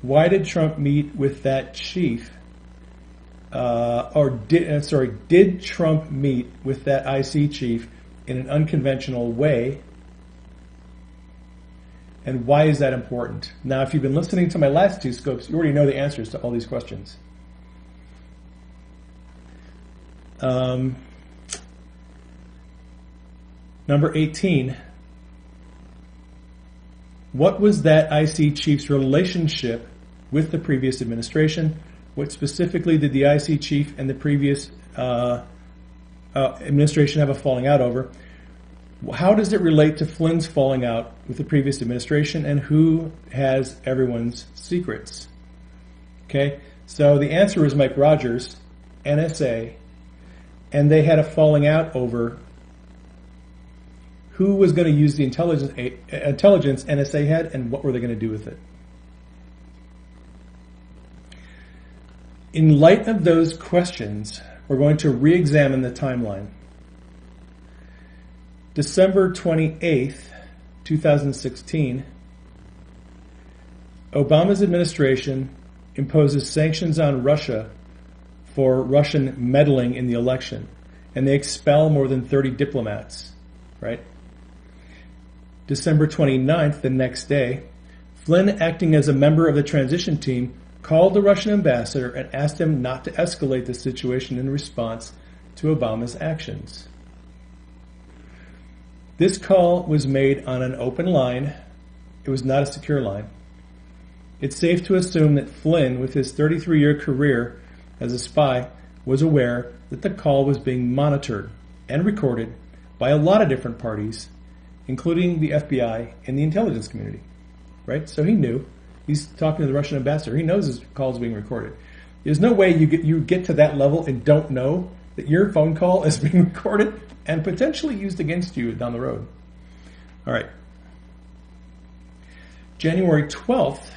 A: Why did Trump meet with that chief? Did Trump meet with that IC chief in an unconventional way? And why is that important? Now, if you've been listening to my last 2 scopes, you already know the answers to all these questions. Number 18. What was that IC chief's relationship with the previous administration? What specifically did the IC chief and the previous administration have a falling out over? How does it relate to Flynn's falling out with the previous administration, and who has everyone's secrets? Okay, so the answer is Mike Rogers, NSA, and they had a falling out over who was going to use the intelligence NSA had, and what were they going to do with it. In light of those questions, we're going to re-examine the timeline. December 28th, 2016, Obama's administration imposes sanctions on Russia for Russian meddling in the election, and they expel more than 30 diplomats, right? December 29th, the next day, Flynn, acting as a member of the transition team, called the Russian ambassador and asked him not to escalate the situation in response to Obama's actions. This call was made on an open line. It was not a secure line. It's safe to assume that Flynn, with his 33-year career as a spy, was aware that the call was being monitored and recorded by a lot of different parties, including the FBI and the intelligence community, right? So he knew. He's talking to the Russian ambassador. He knows his call is being recorded. There's no way you get to that level and don't know that your phone call is being recorded and potentially used against you down the road. All right. January 12th,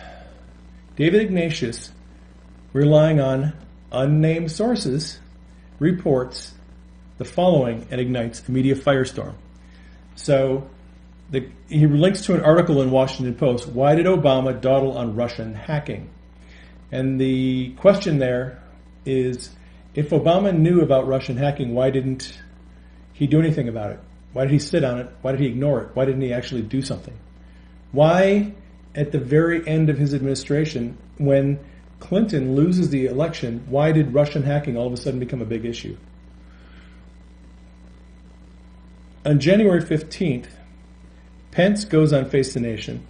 A: David Ignatius, relying on unnamed sources, reports the following and ignites a media firestorm. So he links to an article in Washington Post, why did Obama dawdle on Russian hacking? And the question there is, if Obama knew about Russian hacking, why didn't he do anything about it? Why did he sit on it? Why did he ignore it? Why didn't he actually do something? Why, at the very end of his administration, when Clinton loses the election, why did Russian hacking all of a sudden become a big issue? On January 15th, Pence goes on Face the Nation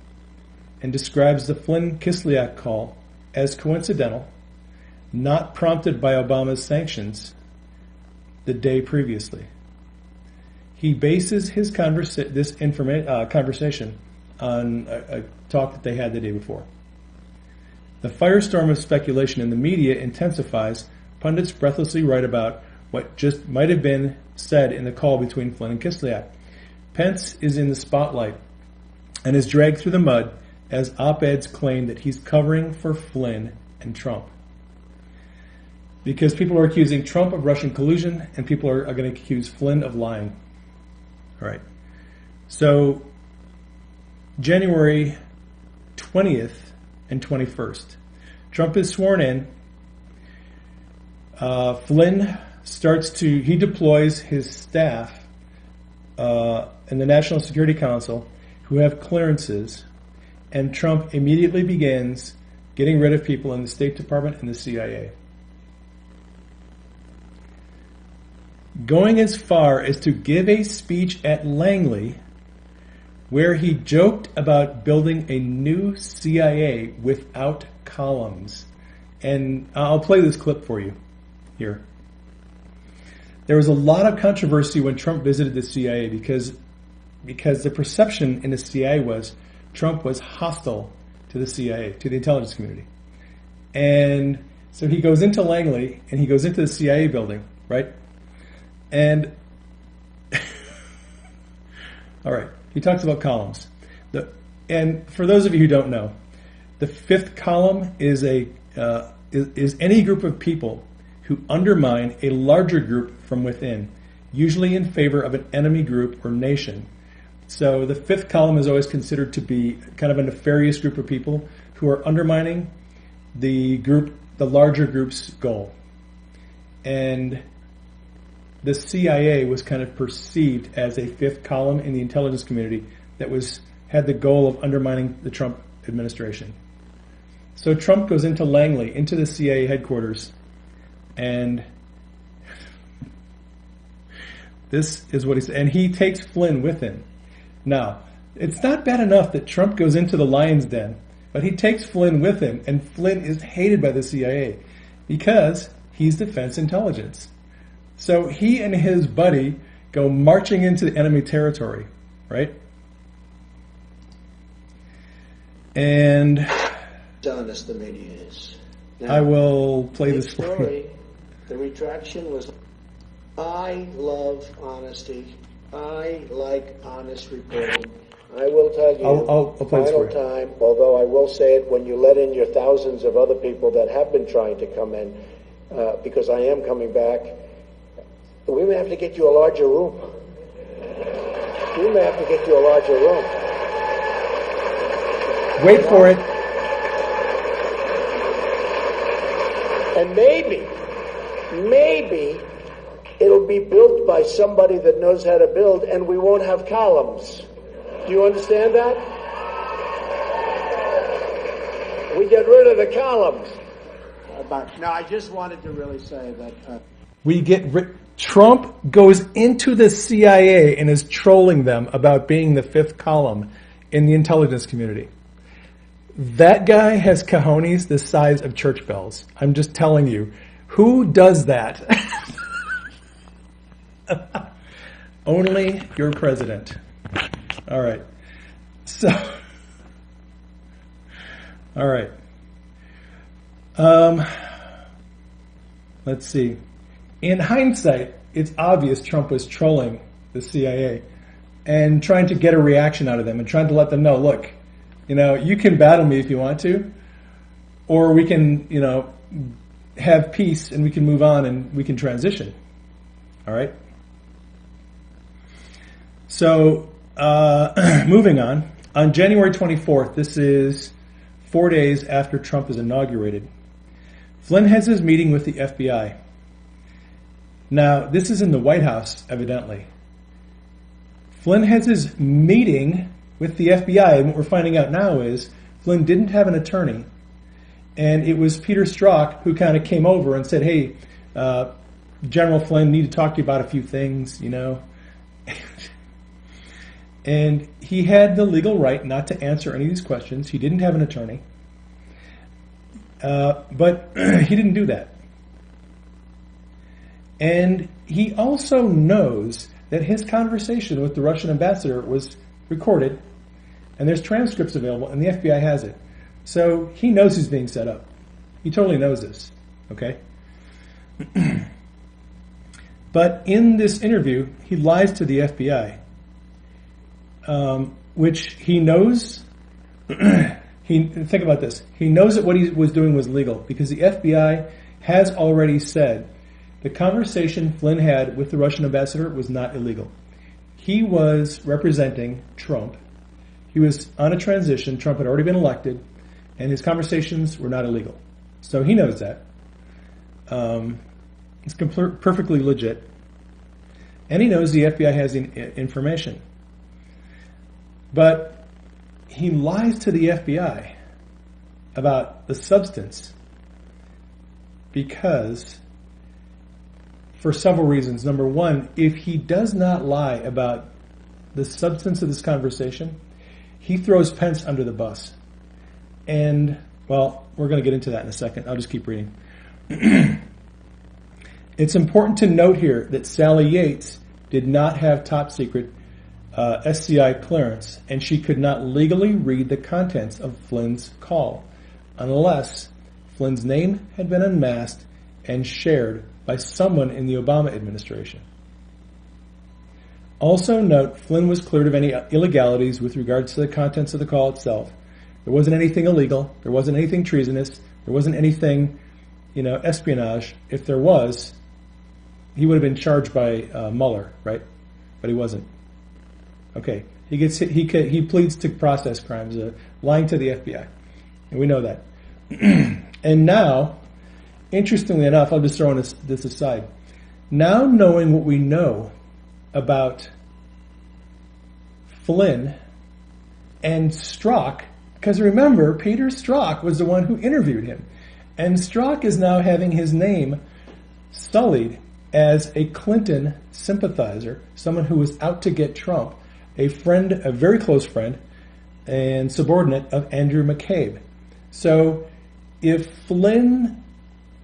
A: and describes the Flynn-Kislyak call as coincidental, not prompted by Obama's sanctions the day previously. He bases his conversation on a talk that they had the day before. The firestorm of speculation in the media intensifies. Pundits breathlessly write about what just might have been said in the call between Flynn and Kislyak. Pence is in the spotlight and is dragged through the mud as op-eds claim that he's covering for Flynn and Trump. Because people are accusing Trump of Russian collusion and people are going to accuse Flynn of lying. All right. So, January 20th and 21st, Trump is sworn in. Flynn he deploys his staff in the National Security Council who have clearances, and Trump immediately begins getting rid of people in the State Department and the CIA. Going as far as to give a speech at Langley where he joked about building a new CIA without columns. And I'll play this clip for you here. There was a lot of controversy when Trump visited the CIA because the perception in the CIA was Trump was hostile to the CIA, to the intelligence community. And so he goes into Langley and he goes into the CIA building, right? And all right, he talks about columns. And for those of you who don't know, the fifth column is any group of people who undermine a larger group from within, usually in favor of an enemy group or nation. So the fifth column is always considered to be kind of a nefarious group of people who are undermining the larger group's goal. And the CIA was kind of perceived as a fifth column in the intelligence community that had the goal of undermining the Trump administration. So Trump goes into Langley, into the CIA headquarters, and this is what he said. And he takes Flynn with him. Now, it's not bad enough that Trump goes into the lion's den, but he takes Flynn with him, and Flynn is hated by the CIA. because he's defense intelligence. So he and his buddy go marching into the enemy territory, right? And
D: honest the media is. Now,
A: I will play this for you.
D: story, the retraction was, I love honesty. I like honest reporting. I will tell you,
A: I'll play this
D: final
A: for you.
D: time, although I will say it when you let in your thousands of other people that have been trying to come in, because I am coming back, we may have to get you a larger room. We may have to get you a larger room.
A: Wait for it.
D: And maybe it'll be built by somebody that knows how to build, and we won't have columns. Do you understand that? We get rid of the columns. No, I just wanted to really say that.
A: Trump goes into the CIA and is trolling them about being the fifth column in the intelligence community. That guy has cojones the size of church bells. I'm just telling you. Who does that? Only your president. All right. So, all right. Let's see. In hindsight, it's obvious Trump was trolling the CIA and trying to get a reaction out of them and trying to let them know, look, you can battle me if you want to, or we can, have peace and we can move on and we can transition. All right? So, moving on. On January 24th, this is 4 days after Trump is inaugurated, Flynn has his meeting with the FBI. Now, this is in the White House, evidently. Flynn has his meeting with the FBI, and what we're finding out now is Flynn didn't have an attorney, and it was Peter Strzok who kind of came over and said, hey, General Flynn, need to talk to you about a few things, And he had the legal right not to answer any of these questions. He didn't have an attorney. But he didn't do that. And he also knows that his conversation with the Russian ambassador was recorded, and there's transcripts available, and the FBI has it. So he knows he's being set up. He totally knows this, okay? But in this interview, he lies to the FBI, which he knows. Think about this. He knows that what he was doing was legal because the FBI has already said the conversation Flynn had with the Russian ambassador was not illegal. He was representing Trump. He was on a transition. Trump had already been elected, and his conversations were not illegal. So he knows that. It's perfectly legit. And he knows the FBI has the information. But he lies to the FBI about the substance because, for several reasons. Number one, if he does not lie about the substance of this conversation, he throws Pence under the bus. And, well, we're going to get into that in a second. I'll just keep reading. It's important to note here that Sally Yates did not have top secret SCI clearance, and she could not legally read the contents of Flynn's call unless Flynn's name had been unmasked and shared by someone in the Obama administration. Also note, Flynn was cleared of any illegalities with regards to the contents of the call itself. There wasn't anything illegal. There wasn't anything treasonous. There wasn't anything, espionage. If there was, he would have been charged by Mueller, right? But he wasn't. Okay, he pleads to process crimes, lying to the FBI, and we know that. And now, interestingly enough, I'll just throw this aside. Now knowing what we know about Flynn and Strzok, because remember, Peter Strzok was the one who interviewed him, and Strzok is now having his name sullied as a Clinton sympathizer, someone who was out to get Trump, a friend, a very close friend, and subordinate of Andrew McCabe. So if Flynn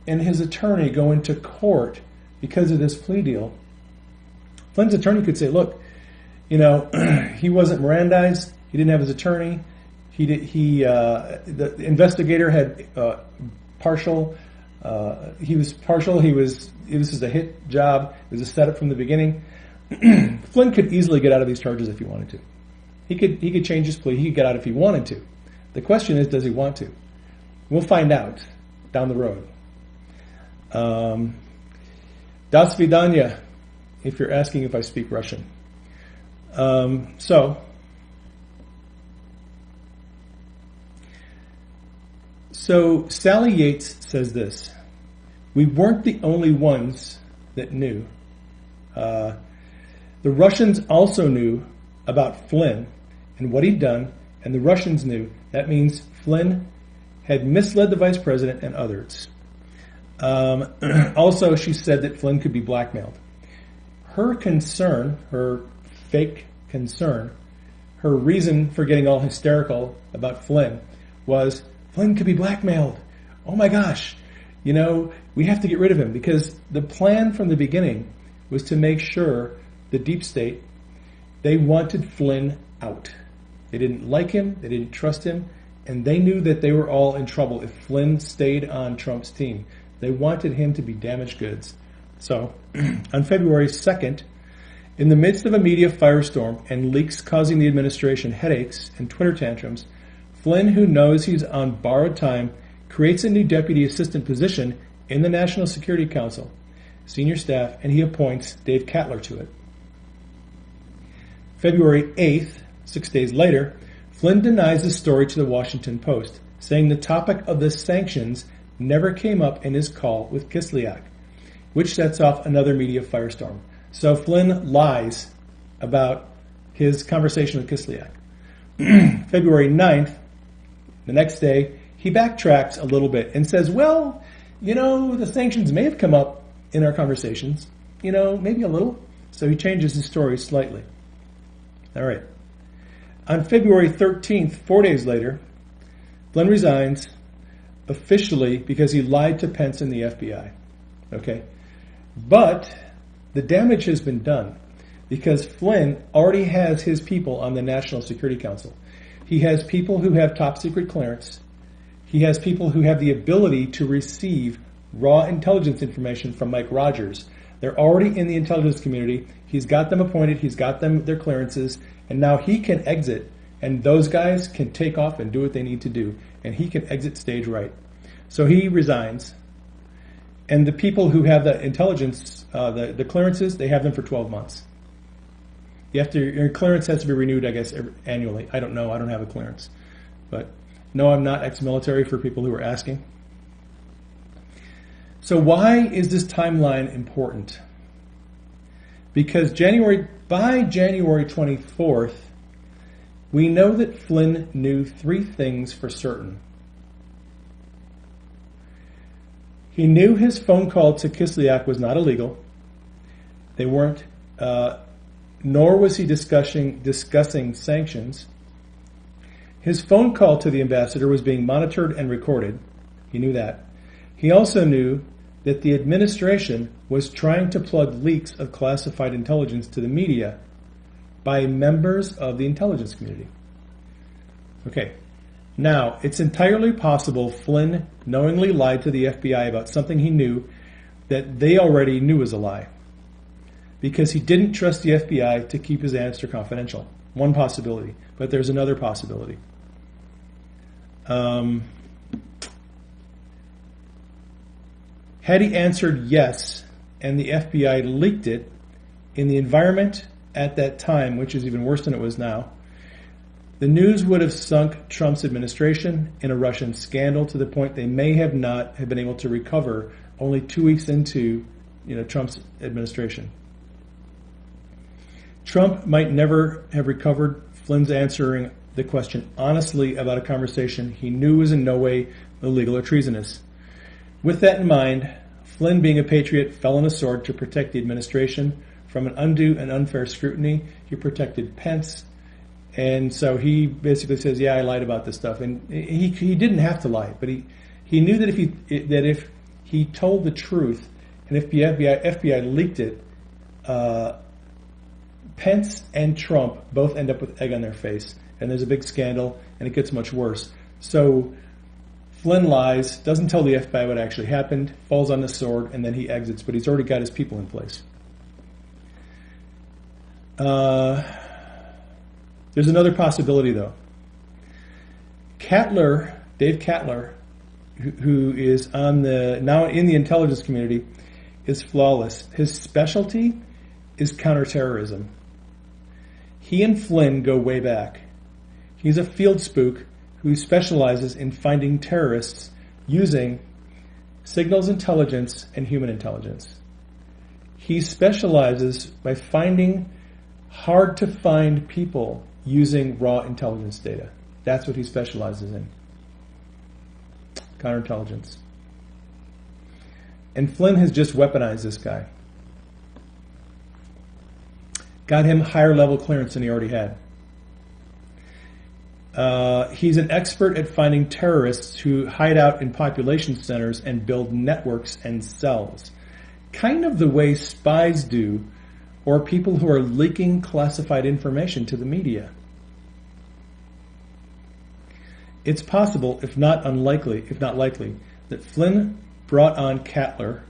A: and his attorney go into court because of this plea deal, Flynn's attorney could say, look, he wasn't Mirandized, he didn't have his attorney, the investigator had partial, he was partial, this is a hit job, it was a setup from the beginning. Flynn could easily get out of these charges if he wanted to. He could change his plea, he could get out if he wanted to. The question is, does he want to? We'll find out down the road. Das vidanya, if you're asking if I speak Russian. So Sally Yates says this: we weren't the only ones that knew. The Russians also knew about Flynn and what he'd done, and the Russians knew. That means Flynn had misled the vice president and others. Also, she said that Flynn could be blackmailed. Her concern, her fake concern, her reason for getting all hysterical about Flynn was Flynn could be blackmailed. Oh my gosh, we have to get rid of him, because the plan from the beginning was to make sure the deep state, they wanted Flynn out. They didn't like him, they didn't trust him, and they knew that they were all in trouble if Flynn stayed on Trump's team. They wanted him to be damaged goods. So, on February 2nd, in the midst of a media firestorm and leaks causing the administration headaches and Twitter tantrums, Flynn, who knows he's on borrowed time, creates a new deputy assistant position in the National Security Council, senior staff, and he appoints Dave Cattler to it. February 8th, 6 days later, Flynn denies the story to the Washington Post, saying the topic of the sanctions never came up in his call with Kislyak, which sets off another media firestorm. So Flynn lies about his conversation with Kislyak. February 9th, the next day, he backtracks a little bit and says, well, the sanctions may have come up in our conversations, maybe a little. So he changes his story slightly. All right. On February 13th, 4 days later, Flynn resigns officially because he lied to Pence and the FBI. Okay? But the damage has been done because Flynn already has his people on the National Security Council. He has people who have top secret clearance. He has people who have the ability to receive raw intelligence information from Mike Rogers. They're already in the intelligence community. He's got them appointed. He's got them their clearances. And now he can exit. And those guys can take off and do what they need to do. And he can exit stage right. So he resigns. And the people who have the intelligence, the clearances, they have them for 12 months. Your clearance has to be renewed, I guess, annually. I don't know. I don't have a clearance. But no, I'm not ex-military, for people who are asking. So why is this timeline important? Because by January 24th, we know that Flynn knew three things for certain. He knew his phone call to Kislyak was not illegal. They weren't, nor was he discussing sanctions. His phone call to the ambassador was being monitored and recorded. He knew that. He also knew that the administration was trying to plug leaks of classified intelligence to the media by members of the intelligence community. Okay. Now, it's entirely possible Flynn knowingly lied to the FBI about something he knew that they already knew was a lie, because he didn't trust the FBI to keep his answer confidential. One possibility, but there's another possibility. Had he answered yes, and the FBI leaked it in the environment at that time, which is even worse than it was now, the news would have sunk Trump's administration in a Russian scandal to the point they may have not have been able to recover only 2 weeks into Trump's administration. Trump might never have recovered Flynn's answering the question honestly about a conversation he knew was in no way illegal or treasonous. With that in mind, Flynn, being a patriot, fell on a sword to protect the administration from an undue and unfair scrutiny. He protected Pence. And so he basically says, yeah, I lied about this stuff. And he didn't have to lie, but he knew that if he told the truth, and if the FBI leaked it, Pence and Trump both end up with egg on their face, and there's a big scandal, and it gets much worse. So Flynn lies, doesn't tell the FBI what actually happened, falls on the sword, and then he exits, but he's already got his people in place. There's another possibility, though. Dave Cattler, who is now in the intelligence community, is flawless. His specialty is counterterrorism. He and Flynn go way back. He's a field spook who specializes in finding terrorists using signals intelligence and human intelligence. He specializes by finding hard-to-find people using raw intelligence data. That's what he specializes in. Counterintelligence. And Flynn has just weaponized this guy. Got him higher level clearance than he already had. He's an expert at finding terrorists who hide out in population centers and build networks and cells. Kind of the way spies do, or people who are leaking classified information to the media. It's possible, if not likely, that Flynn brought on Cattler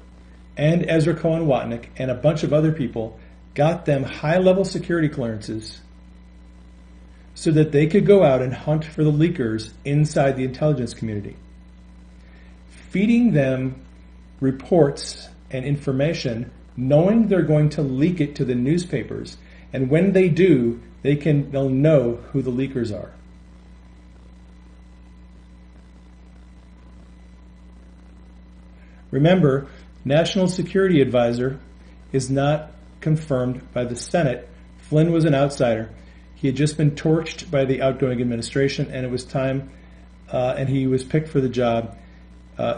A: and Ezra Cohen Watnick and a bunch of other people, got them high-level security clearances so that they could go out and hunt for the leakers inside the intelligence community, feeding them reports and information, knowing they're going to leak it to the newspapers, and when they do, they'll know who the leakers are. Remember, National Security Advisor is not confirmed by the Senate. Flynn was an outsider. He had just been torched by the outgoing administration, and it was time, and he was picked for the job.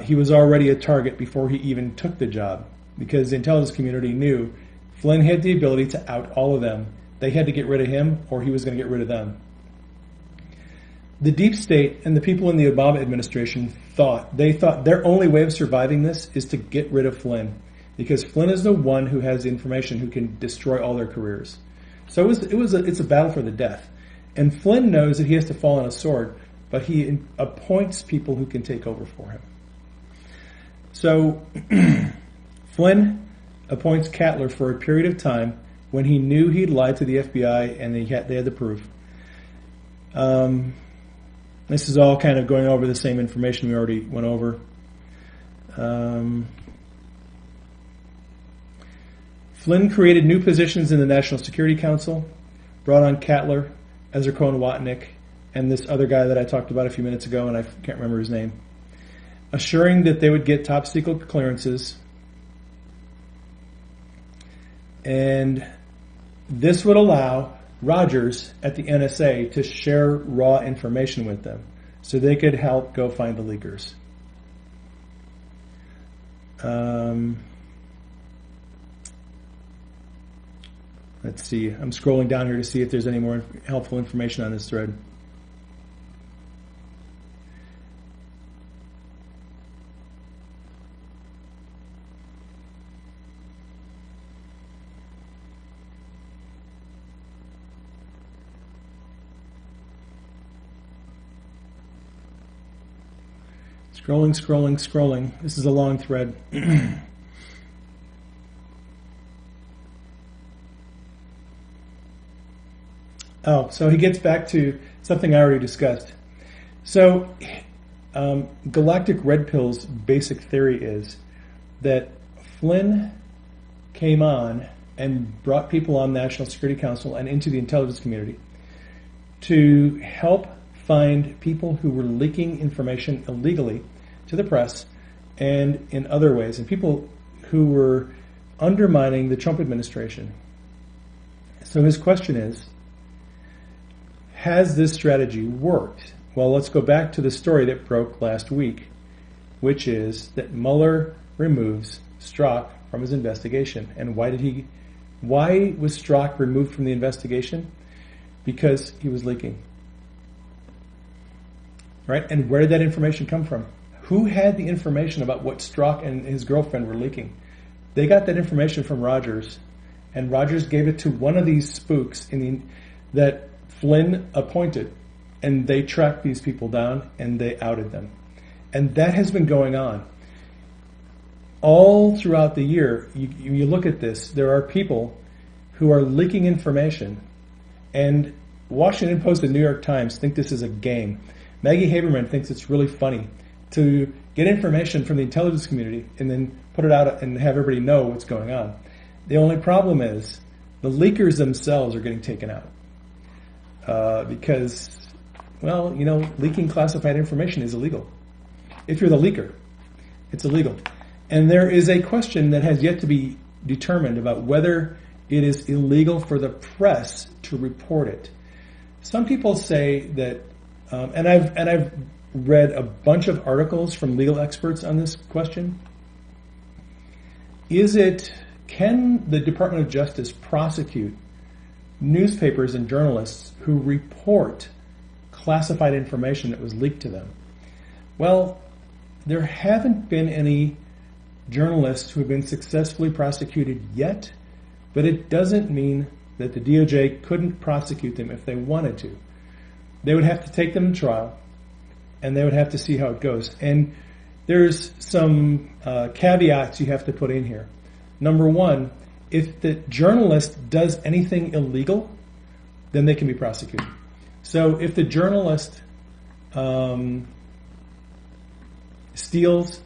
A: He was already a target before he even took the job, because the intelligence community knew Flynn had the ability to out all of them. They had to get rid of him, or he was going to get rid of them. The deep state and the people in the Obama administration thought their only way of surviving this is to get rid of Flynn, because Flynn is the one who has the information who can destroy all their careers. So it's a battle for the death. And Flynn knows that he has to fall on a sword, but he appoints people who can take over for him. So Flynn appoints Cattler for a period of time when he knew he'd lied to the FBI and they had the proof. This is all kind of going over the same information we already went over. Flynn created new positions in the National Security Council, brought on Cattler, Ezra Cohen Watnick, and this other guy that I talked about a few minutes ago, and I can't remember his name, assuring that they would get top secret clearances. And this would allow Rogers at the NSA to share raw information with them so they could help go find the leakers. Let's see. I'm scrolling down here to see if there's any more helpful information on this thread. Scrolling. This is a long thread. Oh, so he gets back to something I already discussed. So Galactic Red Pill's basic theory is that Flynn came on and brought people on the National Security Council and into the intelligence community to help find people who were leaking information illegally to the press and in other ways, and people who were undermining the Trump administration. So his question is, has this strategy worked? Well, let's go back to the story that broke last week, which is that Mueller removes Strzok from his investigation. And why was Strzok removed from the investigation? Because he was leaking. Right? And where did that information come from? Who had the information about what Strzok and his girlfriend were leaking? They got that information from Rogers, and Rogers gave it to one of these spooks that Flynn appointed, and they tracked these people down and they outed them. And that has been going on. All throughout the year, you look at this, there are people who are leaking information, and Washington Post and New York Times think this is a game. Maggie Haberman thinks it's really funny to get information from the intelligence community and then put it out and have everybody know what's going on. The only problem is the leakers themselves are getting taken out because, well, you know, leaking classified information is illegal. If you're the leaker, it's illegal. And there is a question that has yet to be determined about whether it is illegal for the press to report it. Some people say that, and I've read a bunch of articles from legal experts on this question. Can the Department of Justice prosecute newspapers and journalists who report classified information that was leaked to them? Well, there haven't been any journalists who have been successfully prosecuted yet, but it doesn't mean that the DOJ couldn't prosecute them if they wanted to. They would have to take them to trial, and they would have to see how it goes. And there's some caveats you have to put in here. Number one, if the journalist does anything illegal, then they can be prosecuted. So if the journalist steals,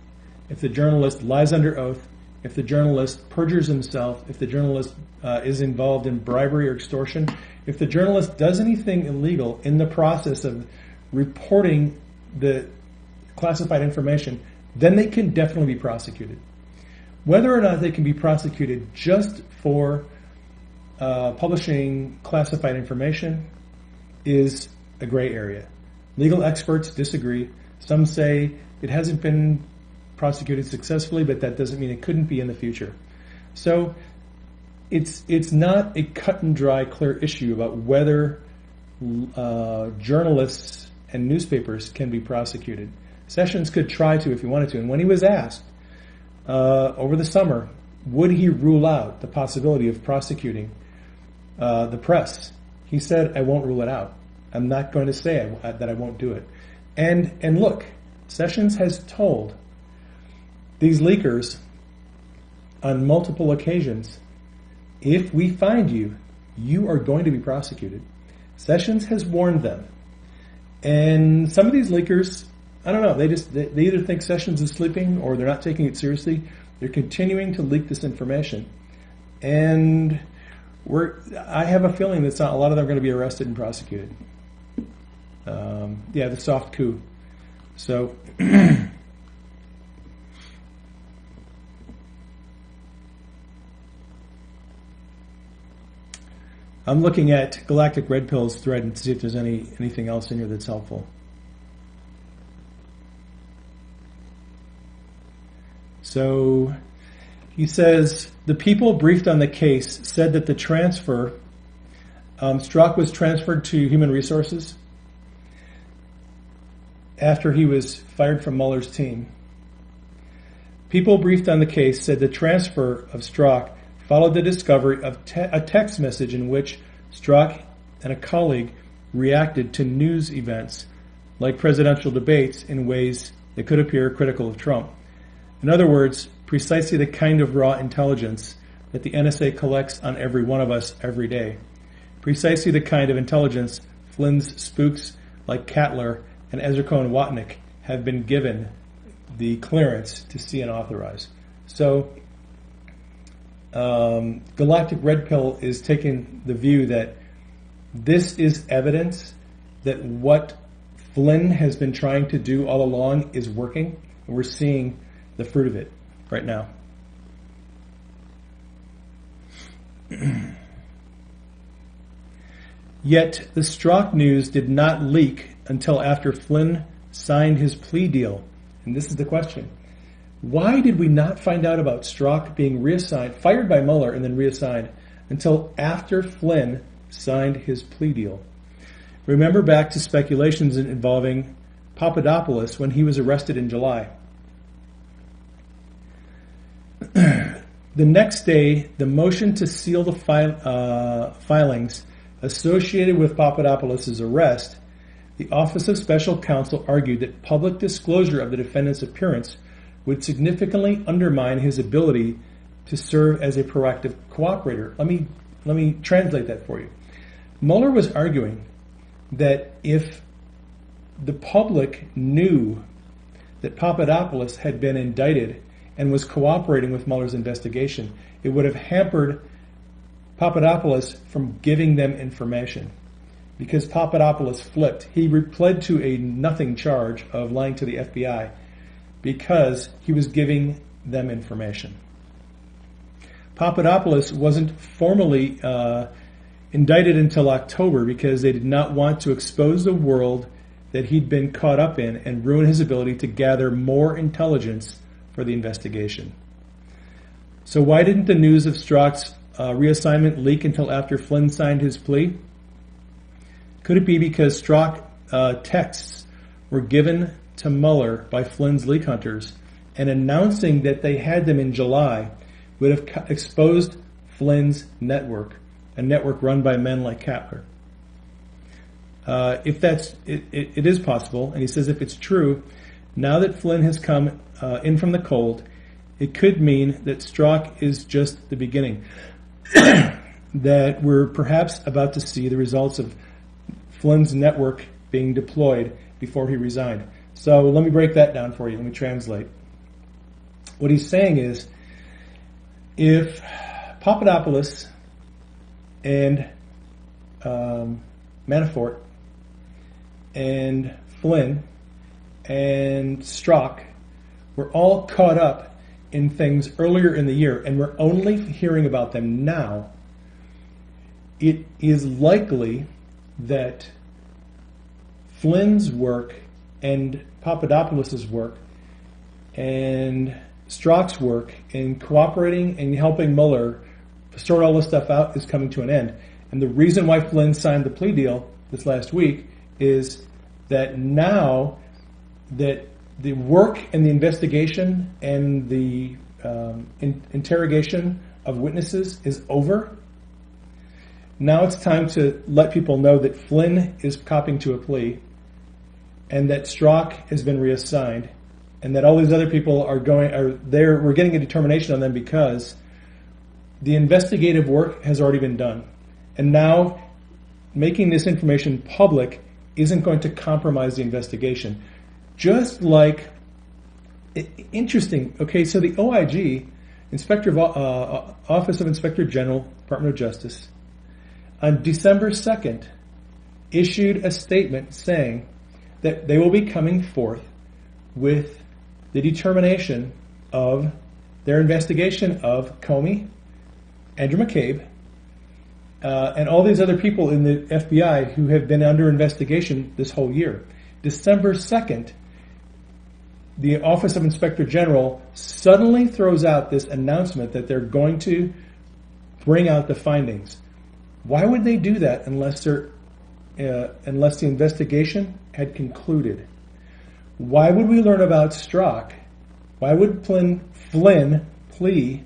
A: if the journalist lies under oath, if the journalist perjures himself, if the journalist is involved in bribery or extortion, if the journalist does anything illegal in the process of reporting the classified information, then they can definitely be prosecuted. Whether or not they can be prosecuted just for publishing classified information is a gray area. Legal experts disagree. Some say it hasn't been prosecuted successfully, but that doesn't mean it couldn't be in the future. So it's not a cut and dry, clear issue about whether journalists and newspapers can be prosecuted. Sessions could try to if he wanted to. And when he was asked over the summer, would he rule out the possibility of prosecuting the press, he said, I won't rule it out. I'm not going to say that I won't do it. And look, Sessions has told these leakers on multiple occasions, if we find you, you are going to be prosecuted. Sessions has warned them. And some of these leakers, I don't know, they either think Sessions is sleeping or they're not taking it seriously. They're continuing to leak this information. And I have a feeling that a lot of them are going to be arrested and prosecuted. The soft coup. So I'm looking at Galactic Red Pill's thread and see if there's anything else in here that's helpful. So he says, the people briefed on the case said that the transfer, Strzok was transferred to Human Resources after he was fired from Mueller's team. People briefed on the case said the transfer of Strzok followed the discovery of a text message in which Strzok and a colleague reacted to news events like presidential debates in ways that could appear critical of Trump. In other words, precisely the kind of raw intelligence that the NSA collects on every one of us every day. Precisely the kind of intelligence Flynn's spooks like Cattler and Ezra Cohen Watnick have been given the clearance to see and authorize. So Galactic Red Pill is taking the view that this is evidence that what Flynn has been trying to do all along is working, and we're seeing the fruit of it right now. Yet the Strzok news did not leak until after Flynn signed his plea deal. And this is the question. Why did we not find out about Strzok being reassigned, fired by Mueller and then reassigned, until after Flynn signed his plea deal? Remember back to speculations involving Papadopoulos when he was arrested in July. The next day, the motion to seal the filings associated with Papadopoulos' arrest, the Office of Special Counsel argued that public disclosure of the defendant's appearance would significantly undermine his ability to serve as a proactive cooperator. Let me translate that for you. Mueller was arguing that if the public knew that Papadopoulos had been indicted and was cooperating with Mueller's investigation, it would have hampered Papadopoulos from giving them information. Because Papadopoulos flipped. He pled to a nothing charge of lying to the FBI because he was giving them information. Papadopoulos wasn't formally indicted until October because they did not want to expose the world that he'd been caught up in and ruin his ability to gather more intelligence for the investigation. So why didn't the news of Strzok's reassignment leak until after Flynn signed his plea? Could it be because Strzok texts were given to Mueller by Flynn's leak hunters, and announcing that they had them in July would have exposed Flynn's network, a network run by men like Kapler? If that's it is possible, and he says if it's true, now that Flynn has come in from the cold, it could mean that Strzok is just the beginning. That we're perhaps about to see the results of Flynn's network being deployed before he resigned. So let me break that down for you. Let me translate. What he's saying is, if Papadopoulos and Manafort and Flynn and Strzok were all caught up in things earlier in the year, and we're only hearing about them now, it is likely that Flynn's work and Papadopoulos' work and Strzok's work in cooperating and helping Mueller sort all this stuff out is coming to an end. And the reason why Flynn signed the plea deal this last week is that now that the work and the investigation and the interrogation of witnesses is over, now it's time to let people know that Flynn is copping to a plea and that Strzok has been reassigned and that all these other people we're getting a determination on them because the investigative work has already been done. And now making this information public isn't going to compromise the investigation. Just like, interesting, okay, so the OIG, Office of Inspector General, Department of Justice, on December 2nd, issued a statement saying that they will be coming forth with the determination of their investigation of Comey, Andrew McCabe, and all these other people in the FBI who have been under investigation this whole year. December 2nd, the Office of Inspector General suddenly throws out this announcement that they're going to bring out the findings. Why would they do that unless the investigation had concluded? Why would we learn about Strzok? Why would Flynn plea?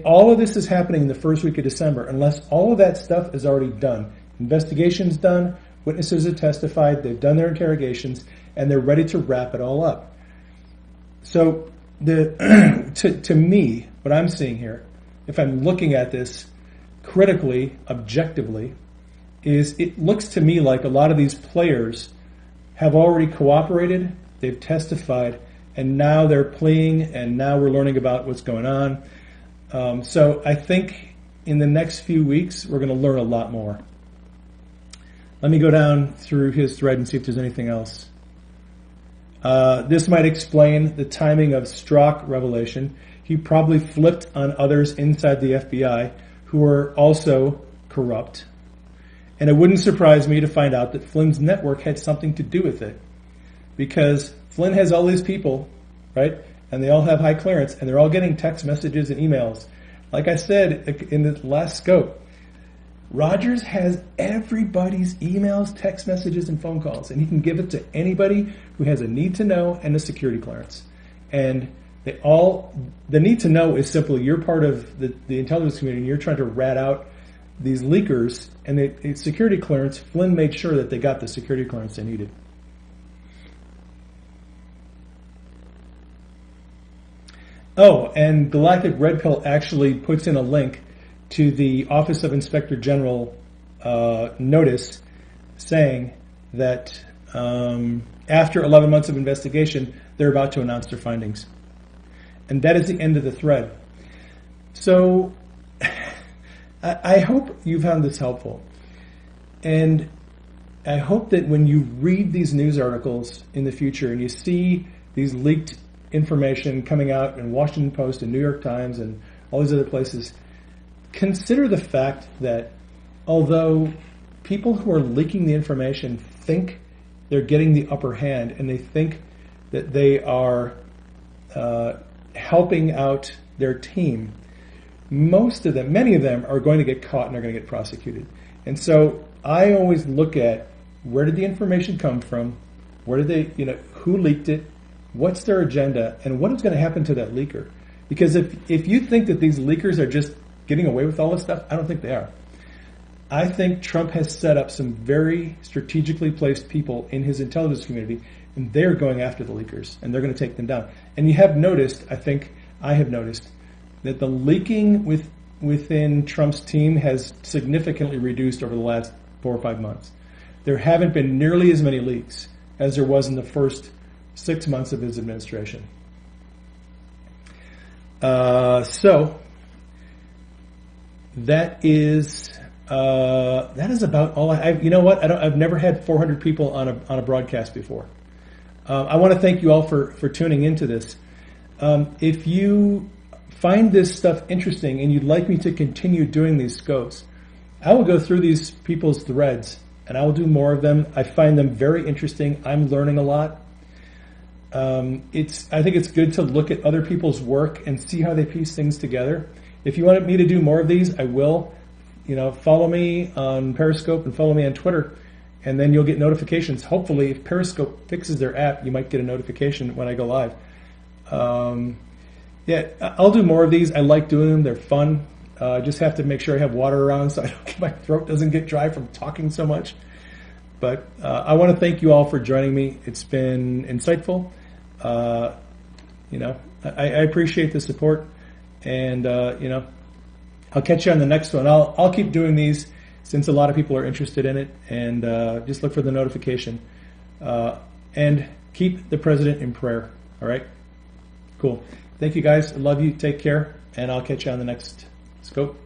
A: All of this is happening in the first week of December unless all of that stuff is already done. Investigation's done, witnesses have testified, they've done their interrogations, and they're ready to wrap it all up. So to me, what I'm seeing here, if I'm looking at this critically, objectively, is it looks to me like a lot of these players have already cooperated, they've testified, and now they're pleading, and now we're learning about what's going on. So I think in the next few weeks, we're going to learn a lot more. Let me go down through his thread and see if there's anything else. This might explain the timing of Strzok revelation. He probably flipped on others inside the FBI who are also corrupt. And it wouldn't surprise me to find out that Flynn's network had something to do with it. Because Flynn has all these people, right? And they all have high clearance, and they're all getting text messages and emails. Like I said in the last scope, Rogers has everybody's emails, text messages, and phone calls, and he can give it to anybody who has a need to know and a security clearance. And the need to know is simply you're part of the intelligence community and you're trying to rat out these leakers, and the security clearance, Flynn made sure that they got the security clearance they needed. Oh, and Galactic Red Pill actually puts in a link to the Office of Inspector General notice saying that after 11 months of investigation, they're about to announce their findings. And that is the end of the thread. So I hope you found this helpful. And I hope that when you read these news articles in the future and you see these leaked information coming out in Washington Post and New York Times and all these other places, consider the fact that although people who are leaking the information think they're getting the upper hand and they think that they are helping out their team, most of them, many of them are going to get caught and are going to get prosecuted. And so I always look at where did the information come from, where did they, who leaked it, what's their agenda, and what is going to happen to that leaker. Because if you think that these leakers are just getting away with all this stuff, I don't think they are. I think Trump has set up some very strategically placed people in his intelligence community, and they're going after the leakers, and they're going to take them down. And you have noticed, I have noticed, that the leaking within Trump's team has significantly reduced over the last 4 or 5 months. There haven't been nearly as many leaks as there was in the first 6 months of his administration. So that is about all you know what? I've never had 400 people on a broadcast before. I want to thank you all for tuning into this. If you find this stuff interesting and you'd like me to continue doing these scopes, I will go through these people's threads and I will do more of them. I find them very interesting. I'm learning a lot. I think it's good to look at other people's work and see how they piece things together. If you want me to do more of these, I will. Follow me on Periscope and follow me on Twitter, and then you'll get notifications. Hopefully, if Periscope fixes their app, you might get a notification when I go live. I'll do more of these. I like doing them. They're fun. I just have to make sure I have water around so my throat doesn't get dry from talking so much. But I want to thank you all for joining me. It's been insightful. I appreciate the support, and I'll catch you on the next one. I'll keep doing these since a lot of people are interested in it, and just look for the notification. And keep the president in prayer. All right? Cool. Thank you, guys. I love you. Take care, and I'll catch you on the next scope.